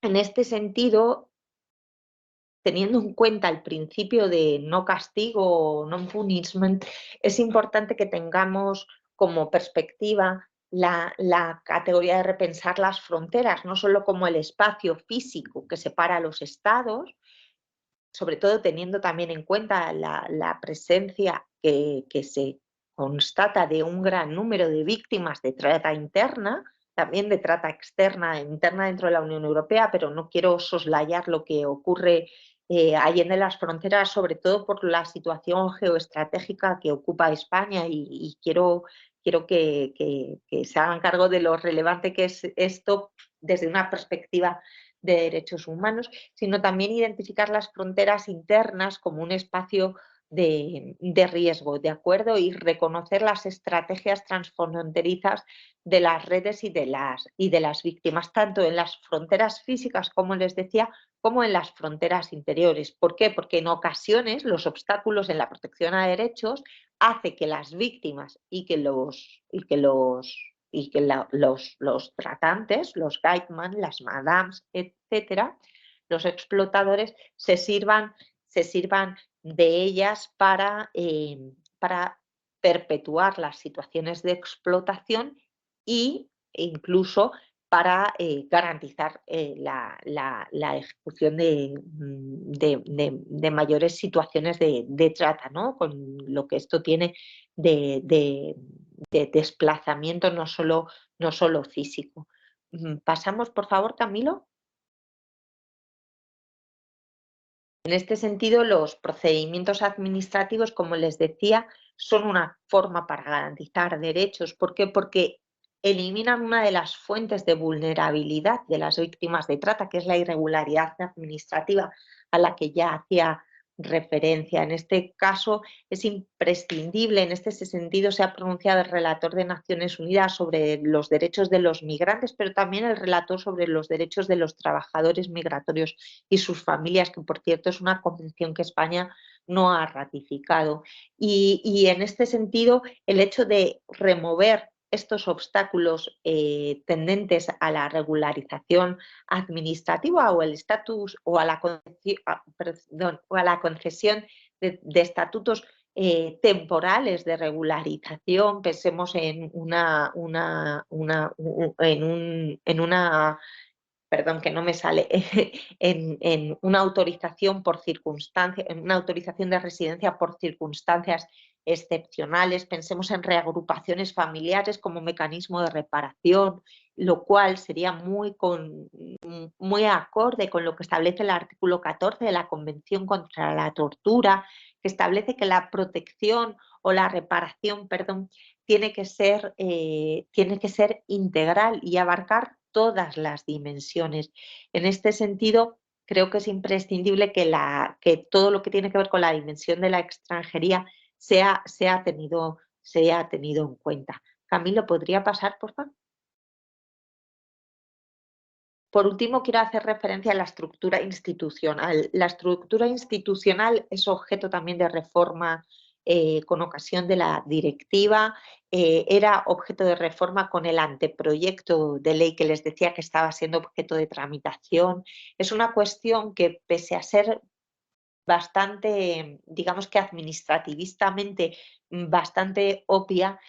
este sentido, teniendo en cuenta el principio de no castigo o non-punishment, es importante que tengamos como perspectiva la categoría de repensar las fronteras, no solo como el espacio físico que separa a los estados, sobre todo teniendo también en cuenta la presencia que se constata de un gran número de víctimas de trata interna, también de trata externa, interna dentro de la Unión Europea, pero no quiero soslayar lo que ocurre allende las fronteras, sobre todo por la situación geoestratégica que ocupa España, y quiero que se hagan cargo de lo relevante que es esto desde una perspectiva de derechos humanos, sino también identificar las fronteras internas como un espacio de riesgo, ¿de acuerdo? Y reconocer las estrategias transfronterizas de las redes y de las víctimas, tanto en las fronteras físicas, como les decía, como en las fronteras interiores. ¿Por qué? Porque en ocasiones los obstáculos en la protección a derechos hace que las víctimas y que los tratantes, los gateman, las madams, etcétera, los explotadores, se sirvan de ellas para perpetuar las situaciones de explotación e incluso para garantizar la ejecución de mayores situaciones de trata, ¿no? Con lo que esto tiene de desplazamiento no solo físico. Pasamos, por favor, Camilo. En este sentido, los procedimientos administrativos, como les decía, son una forma para garantizar derechos. ¿Por qué? Porque eliminan una de las fuentes de vulnerabilidad de las víctimas de trata, que es la irregularidad administrativa a la que ya hacía referencia. En este caso es imprescindible, en este sentido se ha pronunciado el relator de Naciones Unidas sobre los derechos de los migrantes, pero también el relator sobre los derechos de los trabajadores migratorios y sus familias, que por cierto es una convención que España no ha ratificado. Y en este sentido, el hecho de remover estos obstáculos tendentes a la regularización administrativa o el estatus o a la concesión de estatutos temporales de regularización. Pensemos en una perdón, que no me sale, en una autorización por circunstancias, en una autorización de residencia por circunstancias excepcionales. Pensemos en reagrupaciones familiares como mecanismo de reparación, lo cual sería muy acorde con lo que establece el artículo 14 de la Convención contra la Tortura, que establece que la protección o la reparación, perdón, tiene que ser integral y abarcar todas las dimensiones. En este sentido, creo que es imprescindible que todo lo que tiene que ver con la dimensión de la extranjería sea tenido en cuenta. Camilo, ¿podría pasar, por favor? Por último, quiero hacer referencia a la estructura institucional. La estructura institucional es objeto también de reforma con ocasión de la directiva. Era objeto de reforma con el anteproyecto de ley que les decía que estaba siendo objeto de tramitación. Es una cuestión que, pese a ser bastante, digamos que administrativistamente bastante obvia,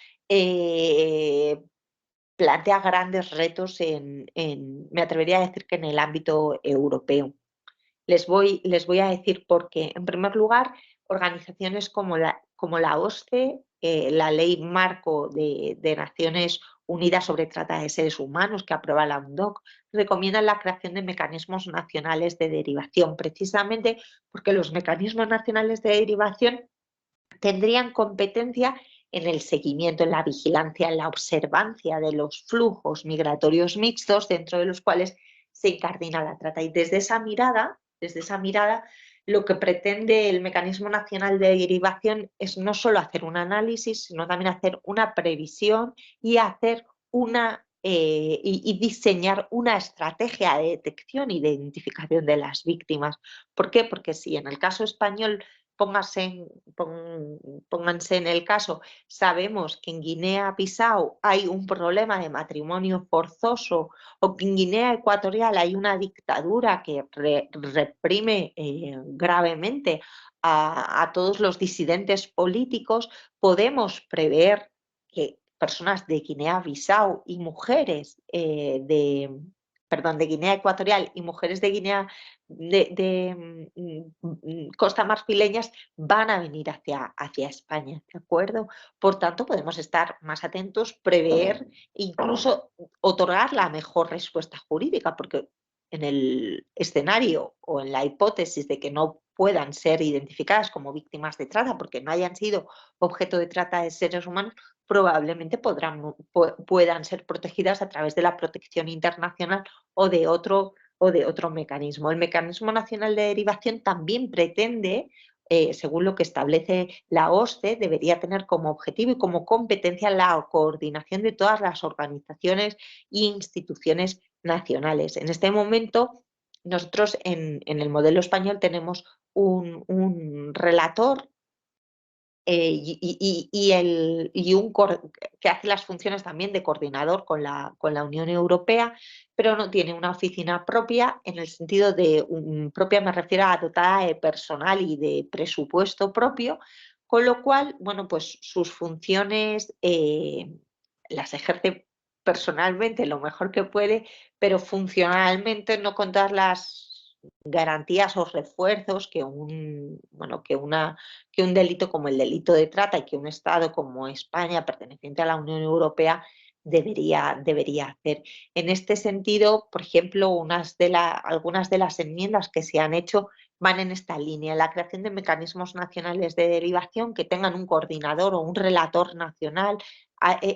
plantea grandes retos me atrevería a decir que en el ámbito europeo. Les voy a decir por qué. En primer lugar, organizaciones como la OSCE, la Ley Marco de Naciones Unidas sobre Trata de Seres Humanos, que aprueba la UNODC, recomiendan la creación de mecanismos nacionales de derivación, precisamente porque los mecanismos nacionales de derivación tendrían competencia en el seguimiento, en la vigilancia, en la observancia de los flujos migratorios mixtos dentro de los cuales se incardina la trata. Y desde esa mirada, lo que pretende el Mecanismo Nacional de Derivación es no solo hacer un análisis, sino también hacer una previsión y hacer y diseñar una estrategia de detección y de identificación de las víctimas. ¿Por qué? Porque si en el caso español pónganse en el caso, sabemos que en Guinea-Bissau hay un problema de matrimonio forzoso o que en Guinea Ecuatorial hay una dictadura que reprime gravemente a todos los disidentes políticos, podemos prever que personas de Guinea-Bissau y mujeres de Guinea Ecuatorial y mujeres de Guinea Costa Marfileñas van a venir hacia España, ¿de acuerdo? Por tanto, podemos estar más atentos, prever, incluso otorgar la mejor respuesta jurídica, porque en el escenario o en la hipótesis de que no puedan ser identificadas como víctimas de trata porque no hayan sido objeto de trata de seres humanos, probablemente puedan ser protegidas a través de la protección internacional o de otro mecanismo. El Mecanismo Nacional de Derivación también pretende, según lo que establece la OSCE, debería tener como objetivo y como competencia la coordinación de todas las organizaciones e instituciones nacionales. En este momento, nosotros en el modelo español tenemos un relator que hace las funciones también de coordinador con la Unión Europea, pero no tiene una oficina propia, en el sentido de propia me refiero a dotada de personal y de presupuesto propio, con lo cual, bueno, pues sus funciones las ejerce personalmente lo mejor que puede, pero funcionalmente no con todas las garantías o refuerzos que un delito como el delito de trata y que un Estado como España, perteneciente a la Unión Europea, debería hacer. En este sentido, por ejemplo, algunas de las enmiendas que se han hecho van en esta línea, la creación de mecanismos nacionales de derivación que tengan un coordinador o un relator nacional.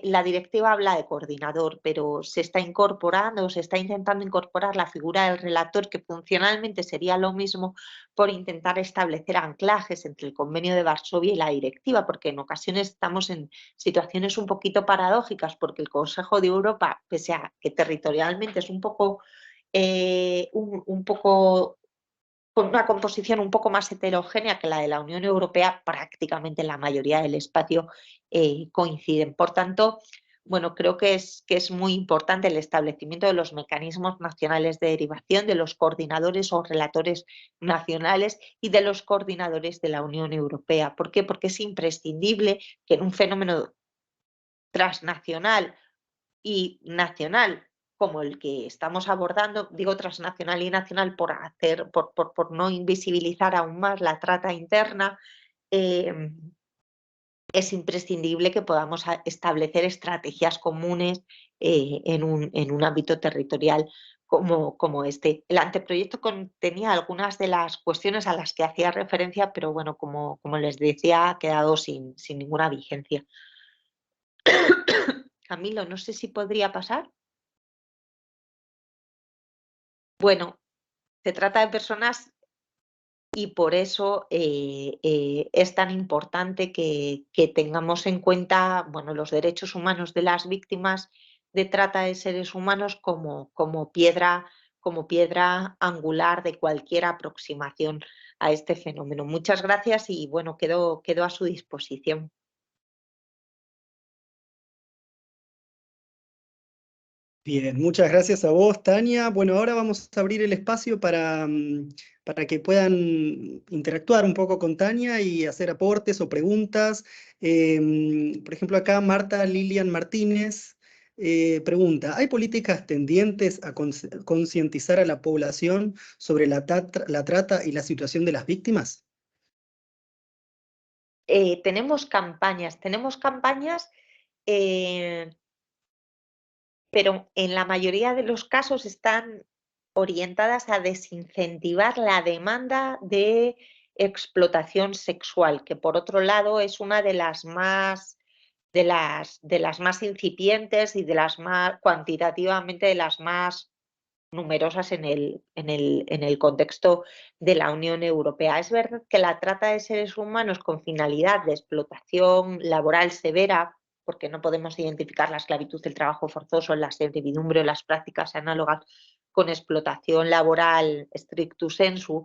La directiva habla de coordinador, pero se está intentando incorporar la figura del relator, que funcionalmente sería lo mismo, por intentar establecer anclajes entre el Convenio de Varsovia y la directiva, porque en ocasiones estamos en situaciones un poquito paradójicas, porque el Consejo de Europa, pese a que territorialmente es un poco con una composición un poco más heterogénea que la de la Unión Europea, prácticamente en la mayoría del espacio coinciden. Por tanto, bueno, creo que es muy importante el establecimiento de los mecanismos nacionales de derivación, de los coordinadores o relatores nacionales y de los coordinadores de la Unión Europea. ¿Por qué? Porque es imprescindible que en un fenómeno transnacional y nacional como el que estamos abordando, digo transnacional y nacional por no invisibilizar aún más la trata interna, es imprescindible que podamos establecer estrategias comunes en un ámbito territorial como este. El anteproyecto contenía algunas de las cuestiones a las que hacía referencia, pero bueno, como les decía, ha quedado sin ninguna vigencia. Camilo, no sé si podría pasar. Bueno, se trata de personas y por eso es tan importante que tengamos en cuenta, bueno, los derechos humanos de las víctimas de trata de seres humanos como piedra angular de cualquier aproximación a este fenómeno. Muchas gracias y bueno, quedo a su disposición. Bien, muchas gracias a vos, Tania. Bueno, ahora vamos a abrir el espacio para que puedan interactuar un poco con Tania y hacer aportes o preguntas. Por ejemplo, acá Marta Lilian Martínez pregunta, ¿hay políticas tendientes a concientizar a la población sobre la trata y la situación de las víctimas? Tenemos campañas, pero en la mayoría de los casos están orientadas a desincentivar la demanda de explotación sexual, que por otro lado es una de las más incipientes y de las más cuantitativamente de las más numerosas en el contexto de la Unión Europea. Es verdad que la trata de seres humanos con finalidad de explotación laboral severa, porque no podemos identificar la esclavitud, el trabajo forzoso, la servidumbre o las prácticas análogas con explotación laboral stricto sensu,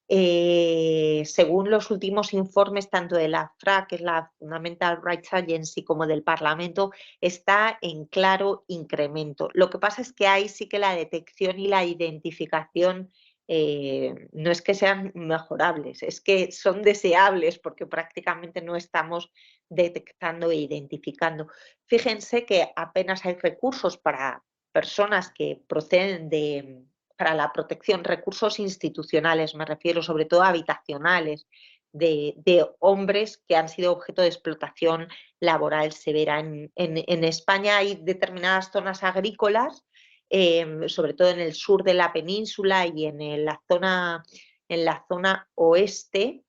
según los últimos informes tanto de la FRA, que es la Fundamental Rights Agency, como del Parlamento, está en claro incremento. Lo que pasa es que ahí sí que la detección y la identificación no es que sean mejorables, es que son deseables porque prácticamente no estamos detectando e identificando. Fíjense que apenas hay recursos para personas que proceden para la protección, recursos institucionales, me refiero sobre todo a habitacionales, de hombres que han sido objeto de explotación laboral severa. En España hay determinadas zonas agrícolas, sobre todo en el sur de la península y en la zona oeste,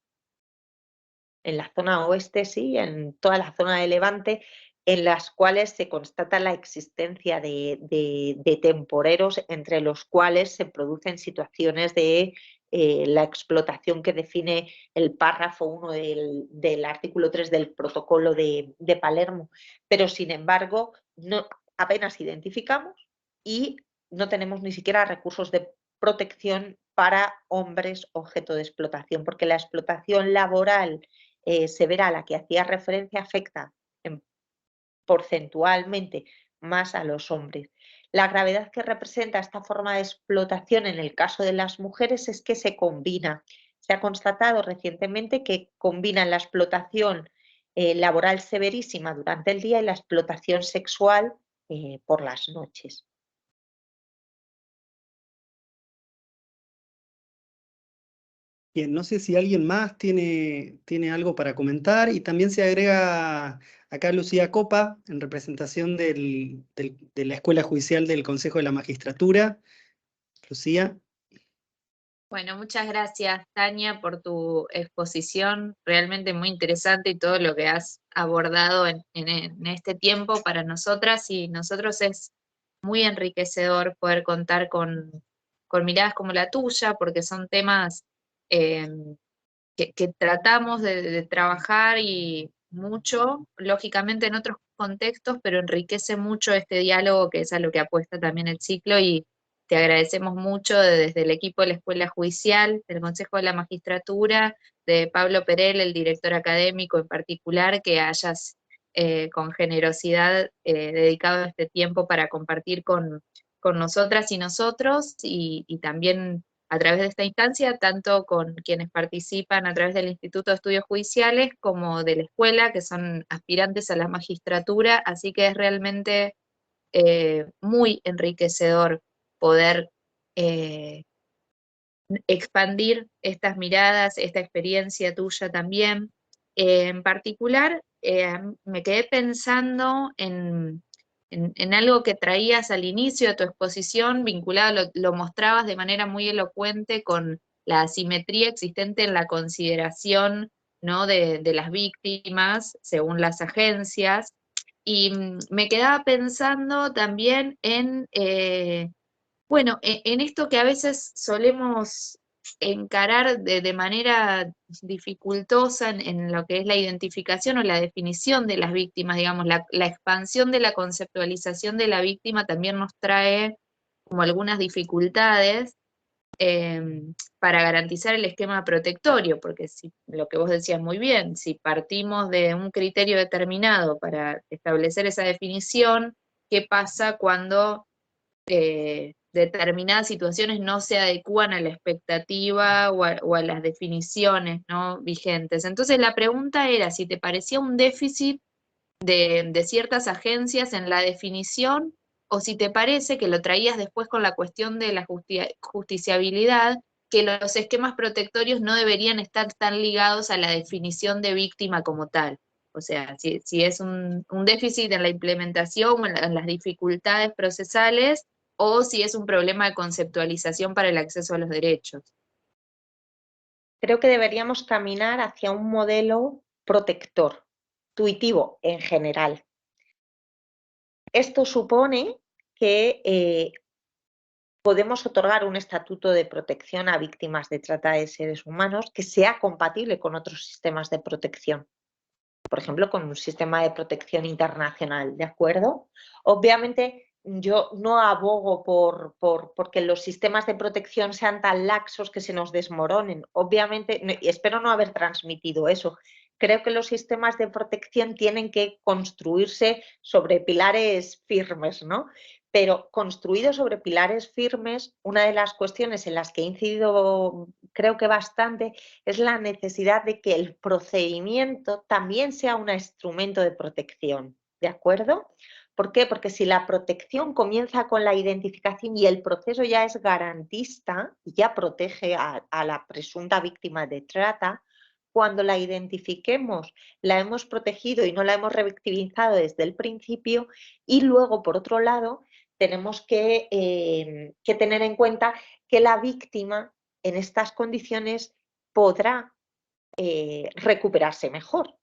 sí, en toda la zona de Levante, en las cuales se constata la existencia de temporeros, entre los cuales se producen situaciones de la explotación que define el párrafo 1 del artículo 3 del protocolo de Palermo. Pero, sin embargo, apenas identificamos y no tenemos ni siquiera recursos de protección para hombres objeto de explotación, porque la explotación laboral severa a la que hacía referencia afecta porcentualmente más a los hombres. La gravedad que representa esta forma de explotación en el caso de las mujeres es que se combina. Se ha constatado recientemente que combinan la explotación laboral severísima durante el día y la explotación sexual por las noches. Bien, no sé si alguien más tiene algo para comentar y también se agrega acá Lucía Copa en representación de la Escuela Judicial del Consejo de la Magistratura. Lucía. Bueno, muchas gracias, Tania, por tu exposición, realmente muy interesante y todo lo que has abordado en este tiempo para nosotras y nosotros es muy enriquecedor poder contar con miradas como la tuya, porque son temas eh, que tratamos de trabajar y mucho, lógicamente en otros contextos, pero enriquece mucho este diálogo que es a lo que apuesta también el ciclo y te agradecemos mucho desde el equipo de la Escuela Judicial, del Consejo de la Magistratura, de Pablo Perel, el director académico en particular, que hayas con generosidad dedicado este tiempo para compartir con nosotras y nosotros y también a través de esta instancia, tanto con quienes participan a través del Instituto de Estudios Judiciales como de la escuela, que son aspirantes a la magistratura, así que es realmente muy enriquecedor poder expandir estas miradas, esta experiencia tuya también. En particular, me quedé pensando en algo que traías al inicio de tu exposición, vinculado, lo mostrabas de manera muy elocuente con la asimetría existente en la consideración, ¿no?, de las víctimas según las agencias. Y me quedaba pensando también en, bueno, en esto que a veces solemos encarar de manera dificultosa en lo que es la identificación o la definición de las víctimas, digamos, la expansión de la conceptualización de la víctima también nos trae como algunas dificultades para garantizar el esquema protectorio, porque si, lo que vos decías muy bien, si partimos de un criterio determinado para establecer esa definición, ¿qué pasa cuando determinadas situaciones no se adecúan a la expectativa o a las definiciones, ¿no?, vigentes? Entonces la pregunta era si te parecía un déficit de ciertas agencias en la definición, o si te parece que lo traías después con la cuestión de la justiciabilidad, que los esquemas protectorios no deberían estar tan ligados a la definición de víctima como tal. O sea, si es un déficit en la implementación o en las dificultades procesales, o si es un problema de conceptualización para el acceso a los derechos. Creo que deberíamos caminar hacia un modelo protector, intuitivo en general. Esto supone que podemos otorgar un estatuto de protección a víctimas de trata de seres humanos que sea compatible con otros sistemas de protección. Por ejemplo, con un sistema de protección internacional, ¿de acuerdo? Obviamente, yo no abogo porque los sistemas de protección sean tan laxos que se nos desmoronen. Obviamente, y espero no haber transmitido eso. Creo que los sistemas de protección tienen que construirse sobre pilares firmes, ¿no? Pero construidos sobre pilares firmes, una de las cuestiones en las que he incidido, creo que bastante, es la necesidad de que el procedimiento también sea un instrumento de protección, ¿de acuerdo? ¿Por qué? Porque si la protección comienza con la identificación y el proceso ya es garantista y ya protege a la presunta víctima de trata, cuando la identifiquemos, la hemos protegido y no la hemos revictimizado desde el principio. Y luego, por otro lado, tenemos que tener en cuenta que la víctima en estas condiciones podrá recuperarse mejor.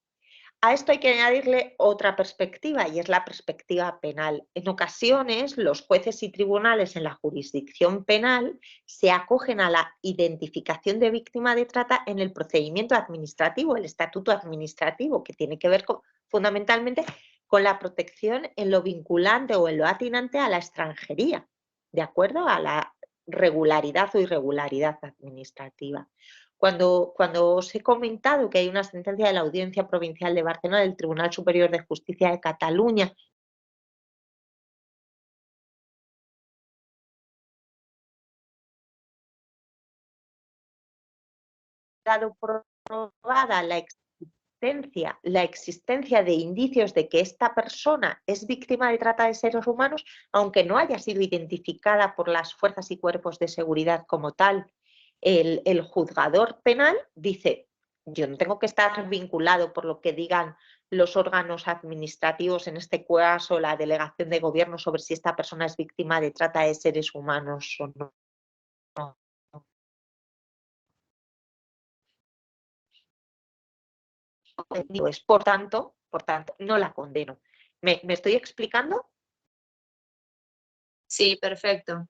A esto hay que añadirle otra perspectiva, y es la perspectiva penal. En ocasiones, los jueces y tribunales en la jurisdicción penal se acogen a la identificación de víctima de trata en el procedimiento administrativo, el estatuto administrativo, que tiene que ver fundamentalmente con la protección en lo vinculante o en lo atinente a la extranjería, ¿de acuerdo? A la regularidad o irregularidad administrativa. Cuando os he comentado que hay una sentencia de la Audiencia Provincial de Barcelona, del Tribunal Superior de Justicia de Cataluña, dado probada la existencia de indicios de que esta persona es víctima de trata de seres humanos, aunque no haya sido identificada por las fuerzas y cuerpos de seguridad como tal, el juzgador penal dice: yo no tengo que estar vinculado por lo que digan los órganos administrativos, en este caso la delegación de gobierno, sobre si esta persona es víctima de trata de seres humanos o no. Pues, por tanto, no la condeno. ¿Me estoy explicando? Sí, perfecto.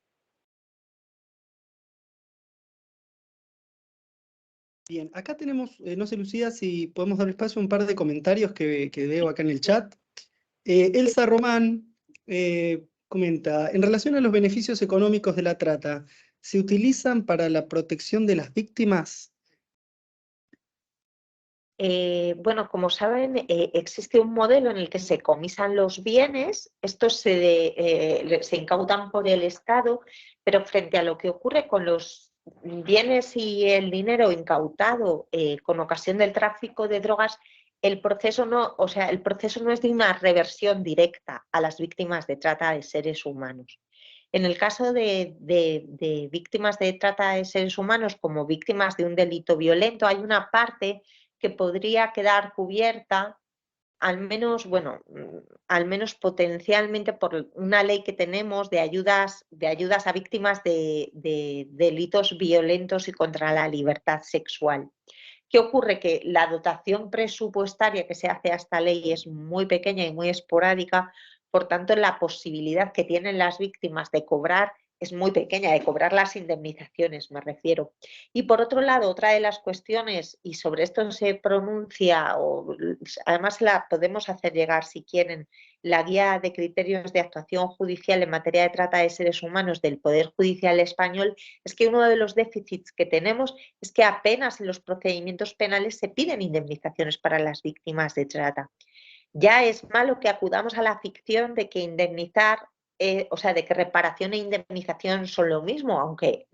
Bien, acá tenemos, no sé, Lucía, si podemos dar espacio a un par de comentarios que veo acá en el chat. Elsa Román comenta: en relación a los beneficios económicos de la trata, ¿se utilizan para la protección de las víctimas? Bueno, como saben, existe un modelo en el que se comisan los bienes, estos se incautan por el Estado, pero frente a lo que ocurre con los bienes y el dinero incautado con ocasión del tráfico de drogas, el proceso no, o sea, el proceso no es de una reversión directa a las víctimas de trata de seres humanos. En el caso de víctimas de trata de seres humanos como víctimas de un delito violento, hay una parte que podría quedar cubierta, al menos, bueno, al menos potencialmente por una ley que tenemos de ayudas a víctimas de delitos violentos y contra la libertad sexual. ¿Qué ocurre? Que la dotación presupuestaria que se hace a esta ley es muy pequeña y muy esporádica, por tanto la posibilidad que tienen las víctimas de cobrar es muy pequeña, de cobrar las indemnizaciones, me refiero. Y por otro lado, otra de las cuestiones, y sobre esto se pronuncia, o además la podemos hacer llegar si quieren, la guía de criterios de actuación judicial en materia de trata de seres humanos del Poder Judicial Español, es que uno de los déficits que tenemos es que apenas en los procedimientos penales se piden indemnizaciones para las víctimas de trata. Ya es malo que acudamos a la ficción de que indemnizar, o sea, de que reparación e indemnización son lo mismo, aunque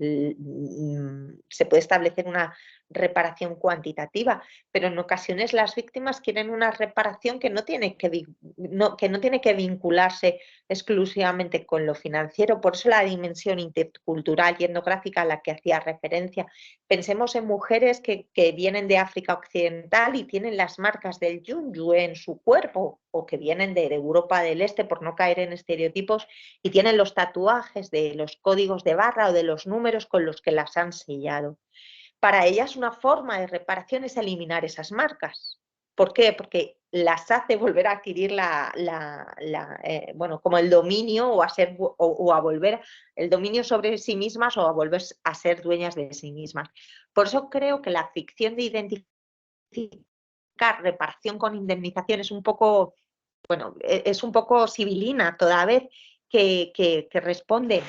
se puede establecer una reparación cuantitativa, pero en ocasiones las víctimas quieren una reparación que no tiene que vincularse exclusivamente con lo financiero. Por eso la dimensión intercultural y etnográfica a la que hacía referencia. Pensemos en mujeres que vienen de África Occidental y tienen las marcas del yunyu en su cuerpo, o que vienen de Europa del Este, por no caer en estereotipos, y tienen los tatuajes de los códigos de barra o de los números con los que las han sellado. Para ellas una forma de reparación es eliminar esas marcas. ¿Por qué? Porque las hace volver a adquirir bueno, como el dominio o a volver el dominio sobre sí mismas, o a volver a ser dueñas de sí mismas. Por eso creo que la ficción de identificar reparación con indemnización es un poco, bueno, es un poco sibilina toda vez que responde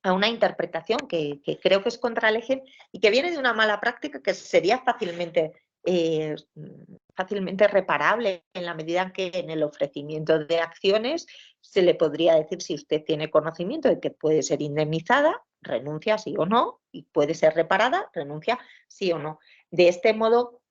a una interpretación que creo que es contra ley y que viene de una mala práctica que sería fácilmente reparable, en la medida en que en el ofrecimiento de acciones se le podría decir: si usted tiene conocimiento de que puede ser indemnizada, renuncia sí o no, y puede ser reparada, renuncia sí o no. De este modo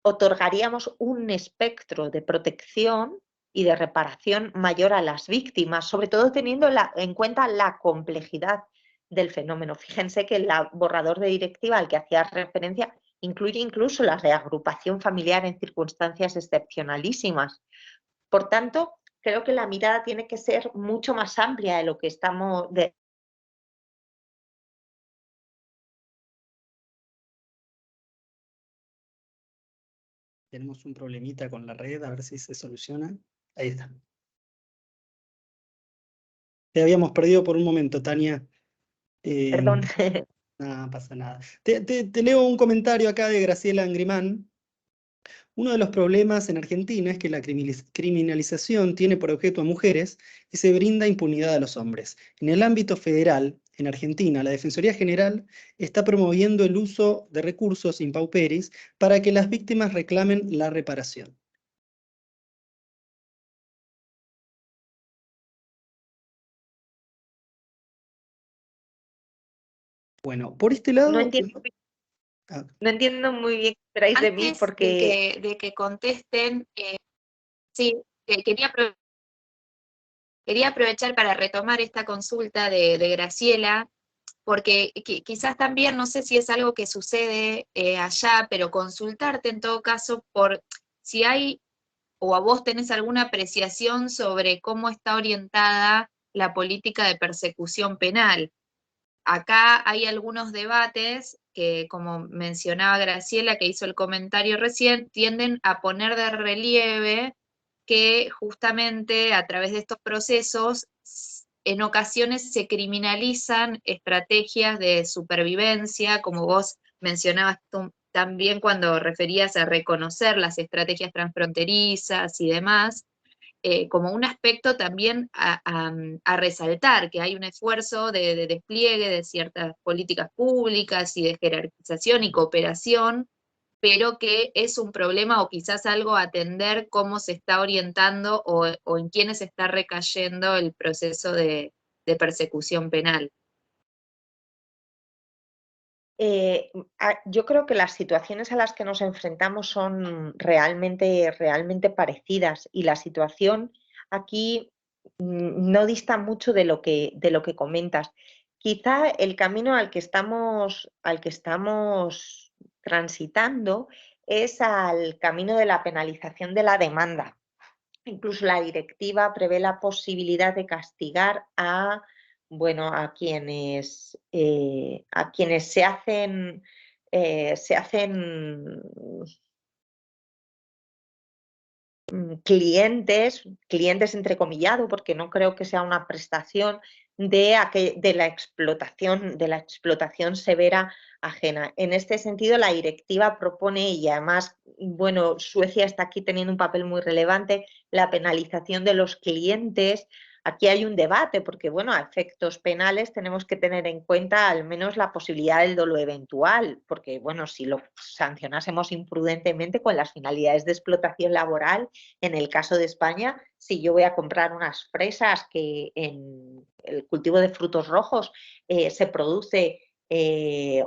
otorgaríamos un espectro de protección y de reparación mayor a las víctimas, sobre todo teniendo en cuenta la complejidad del fenómeno. Fíjense que el borrador de directiva al que hacía referencia incluye incluso la reagrupación familiar en circunstancias excepcionalísimas. Por tanto, creo que la mirada tiene que ser mucho más amplia de lo que estamos... Tenemos un problemita con la red, a ver si se soluciona. Ahí está. Te habíamos perdido por un momento, Tania. Perdón. No pasa nada. Te leo un comentario acá de Graciela Angrimán. Uno de los problemas en Argentina es que la criminalización tiene por objeto a mujeres y se brinda impunidad a los hombres. En el ámbito federal, en Argentina, la Defensoría General está promoviendo el uso de recursos in pauperis para que las víctimas reclamen la reparación. Bueno, por este lado... No entiendo muy bien qué esperáis de mí, Antes porque... de que contesten, sí, quería aprovechar para retomar esta consulta de Graciela, porque quizás también, no sé si es algo que sucede allá, pero consultarte en todo caso por si hay, o a vos tenés alguna apreciación sobre cómo está orientada la política de persecución penal. Acá hay algunos debates que, como mencionaba Graciela, que hizo el comentario recién, tienden a poner de relieve que justamente a través de estos procesos en ocasiones se criminalizan estrategias de supervivencia, como vos mencionabas también cuando referías a reconocer las estrategias transfronterizas y demás, como un aspecto también a resaltar, que hay un esfuerzo de despliegue de ciertas políticas públicas y de jerarquización y cooperación, pero que es un problema o quizás algo a atender cómo se está orientando o en quiénes está recayendo el proceso de persecución penal. Yo creo que las situaciones a las que nos enfrentamos son realmente parecidas, y la situación aquí no dista mucho de lo que comentas. Quizá el camino al que estamos transitando es al camino de la penalización de la demanda. Incluso la directiva prevé la posibilidad de castigar a quienes se hacen clientes entrecomillado, porque no creo que sea una prestación de la explotación severa ajena. En este sentido, la directiva propone, y además, Suecia está aquí teniendo un papel muy relevante, la penalización de los clientes. Aquí hay un debate porque, a efectos penales tenemos que tener en cuenta al menos la posibilidad del dolo eventual, porque, si lo sancionásemos imprudentemente con las finalidades de explotación laboral, en el caso de España, si yo voy a comprar unas fresas que en el cultivo de frutos rojos se produce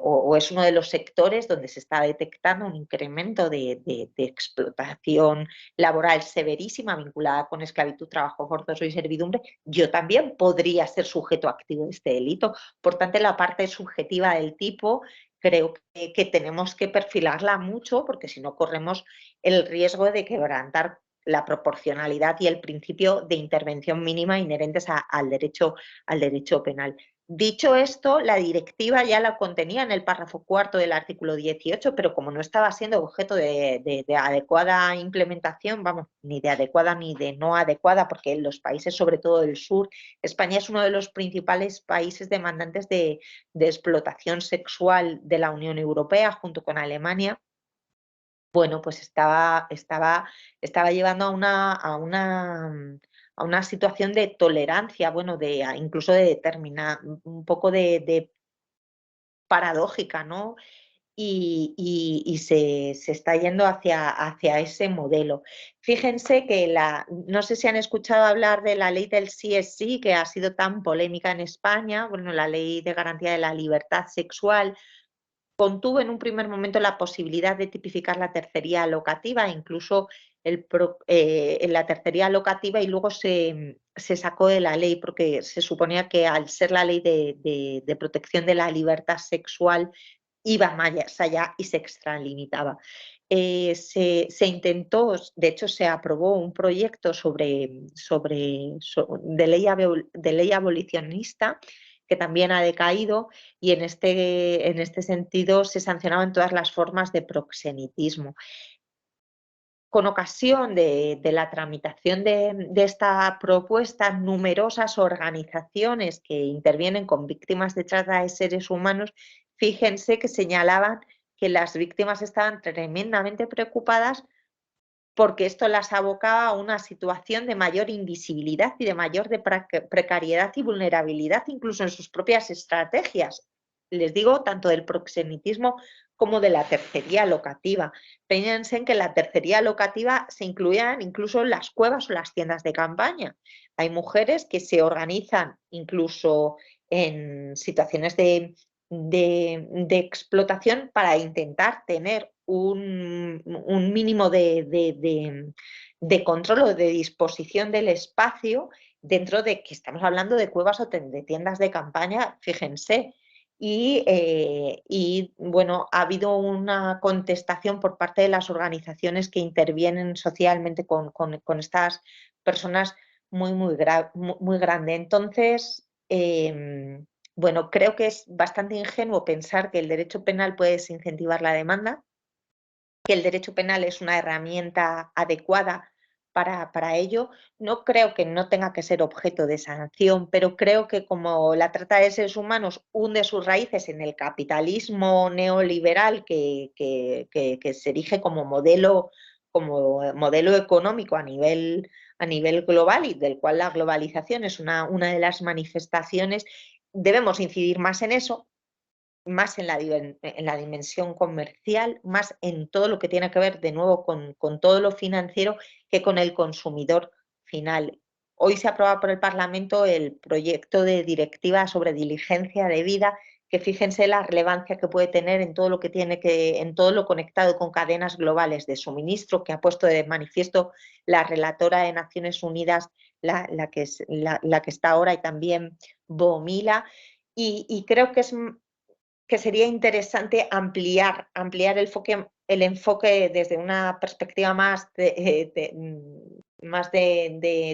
o es uno de los sectores donde se está detectando un incremento de explotación laboral severísima vinculada con esclavitud, trabajo forzoso y servidumbre, yo también podría ser sujeto activo de este delito. Por tanto, la parte subjetiva del tipo creo que tenemos que perfilarla mucho, porque si no corremos el riesgo de quebrantar la proporcionalidad y el principio de intervención mínima inherentes al derecho penal. Dicho esto, la directiva ya la contenía en el párrafo 4 del artículo 18, pero como no estaba siendo objeto de adecuada implementación, ni de adecuada ni de no adecuada, porque en los países, sobre todo del sur, España es uno de los principales países demandantes de explotación sexual de la Unión Europea, junto con Alemania. Pues estaba llevando a una situación de tolerancia, incluso de determinar, un poco de paradójica, ¿no? Y se está yendo hacia ese modelo. Fíjense que no sé si han escuchado hablar de la ley del sí es sí, que ha sido tan polémica en España, la ley de garantía de la libertad sexual. Contuvo en un primer momento la posibilidad de tipificar la tercería locativa, incluso en la tercería locativa, y luego se sacó de la ley porque se suponía que, al ser la ley de protección de la libertad sexual, iba más allá y se extralimitaba. Se intentó, de hecho se aprobó un proyecto de ley abolicionista, que también ha decaído, y en este sentido se sancionaban todas las formas de proxenetismo. Con ocasión de la tramitación de esta propuesta, numerosas organizaciones que intervienen con víctimas de trata de seres humanos, fíjense que señalaban que las víctimas estaban tremendamente preocupadas porque esto las abocaba a una situación de mayor invisibilidad y de mayor precariedad y vulnerabilidad, incluso en sus propias estrategias. Les digo, tanto del proxenetismo como de la tercería locativa. Fíjense en que en la tercería locativa se incluían incluso las cuevas o las tiendas de campaña. Hay mujeres que se organizan incluso en situaciones de explotación para intentar tener un mínimo de control o de disposición del espacio, dentro de que estamos hablando de cuevas o de tiendas de campaña, fíjense. Y ha habido una contestación por parte de las organizaciones que intervienen socialmente con estas personas muy grande. Entonces, creo que es bastante ingenuo pensar que el derecho penal puede desincentivar la demanda, que el derecho penal es una herramienta adecuada para ello. No creo que no tenga que ser objeto de sanción, pero creo que, como la trata de seres humanos hunde sus raíces en el capitalismo neoliberal que se erige como modelo económico a nivel global, y del cual la globalización es una de las manifestaciones, debemos incidir más en eso, más en la dimensión comercial, más en todo lo que tiene que ver, de nuevo, con todo lo financiero, que con el consumidor final. Hoy se aprueba por el Parlamento el proyecto de directiva sobre diligencia debida, que fíjense la relevancia que puede tener en todo lo que en todo lo conectado con cadenas globales de suministro, que ha puesto de manifiesto la relatora de Naciones Unidas, la que está ahora, y también Boomila, y creo que sería interesante ampliar el enfoque desde una perspectiva más de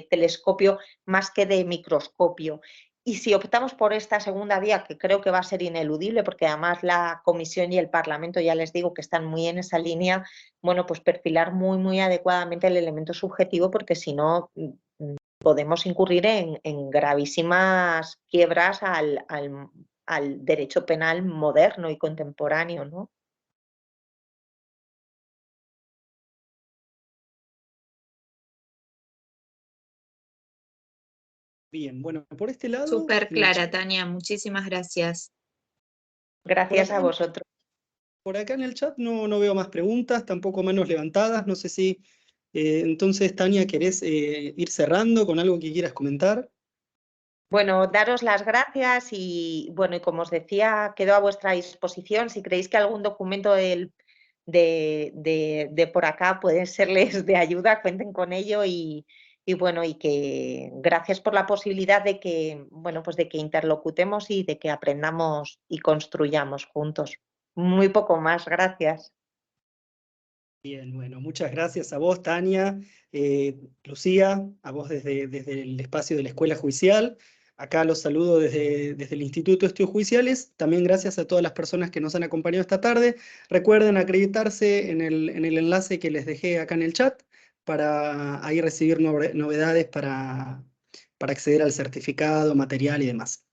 telescopio, más que de microscopio. Y si optamos por esta segunda vía, que creo que va a ser ineludible, porque además la Comisión y el Parlamento, ya les digo que están muy en esa línea, bueno, pues perfilar muy, muy adecuadamente el elemento subjetivo, porque si no podemos incurrir en gravísimas quiebras al derecho penal moderno y contemporáneo, ¿no? Bien, bueno, por este lado... Súper clara, Tania, muchísimas gracias. Gracias a vosotros. Por acá en el chat no veo más preguntas, tampoco manos levantadas. No sé si entonces, Tania, ¿querés ir cerrando con algo que quieras comentar? Bueno, daros las gracias y bueno, y como os decía, quedo a vuestra disposición. Si creéis que algún documento de por acá puede serles de ayuda, cuenten con ello y bueno, y que gracias por la posibilidad de que, bueno, pues de que interlocutemos y de que aprendamos y construyamos juntos. Muy poco más, gracias. Bien, bueno, muchas gracias a vos, Tania, Lucía, a vos desde el espacio de la Escuela Judicial. Acá los saludo desde el Instituto de Estudios Judiciales. También gracias a todas las personas que nos han acompañado esta tarde. Recuerden acreditarse en el enlace que les dejé acá en el chat para ahí recibir novedades para acceder al certificado, material y demás.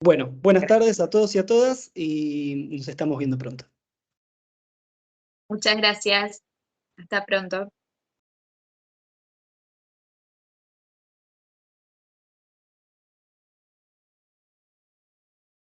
Bueno, buenas tardes a todos y a todas y nos estamos viendo pronto. Muchas gracias. Hasta pronto.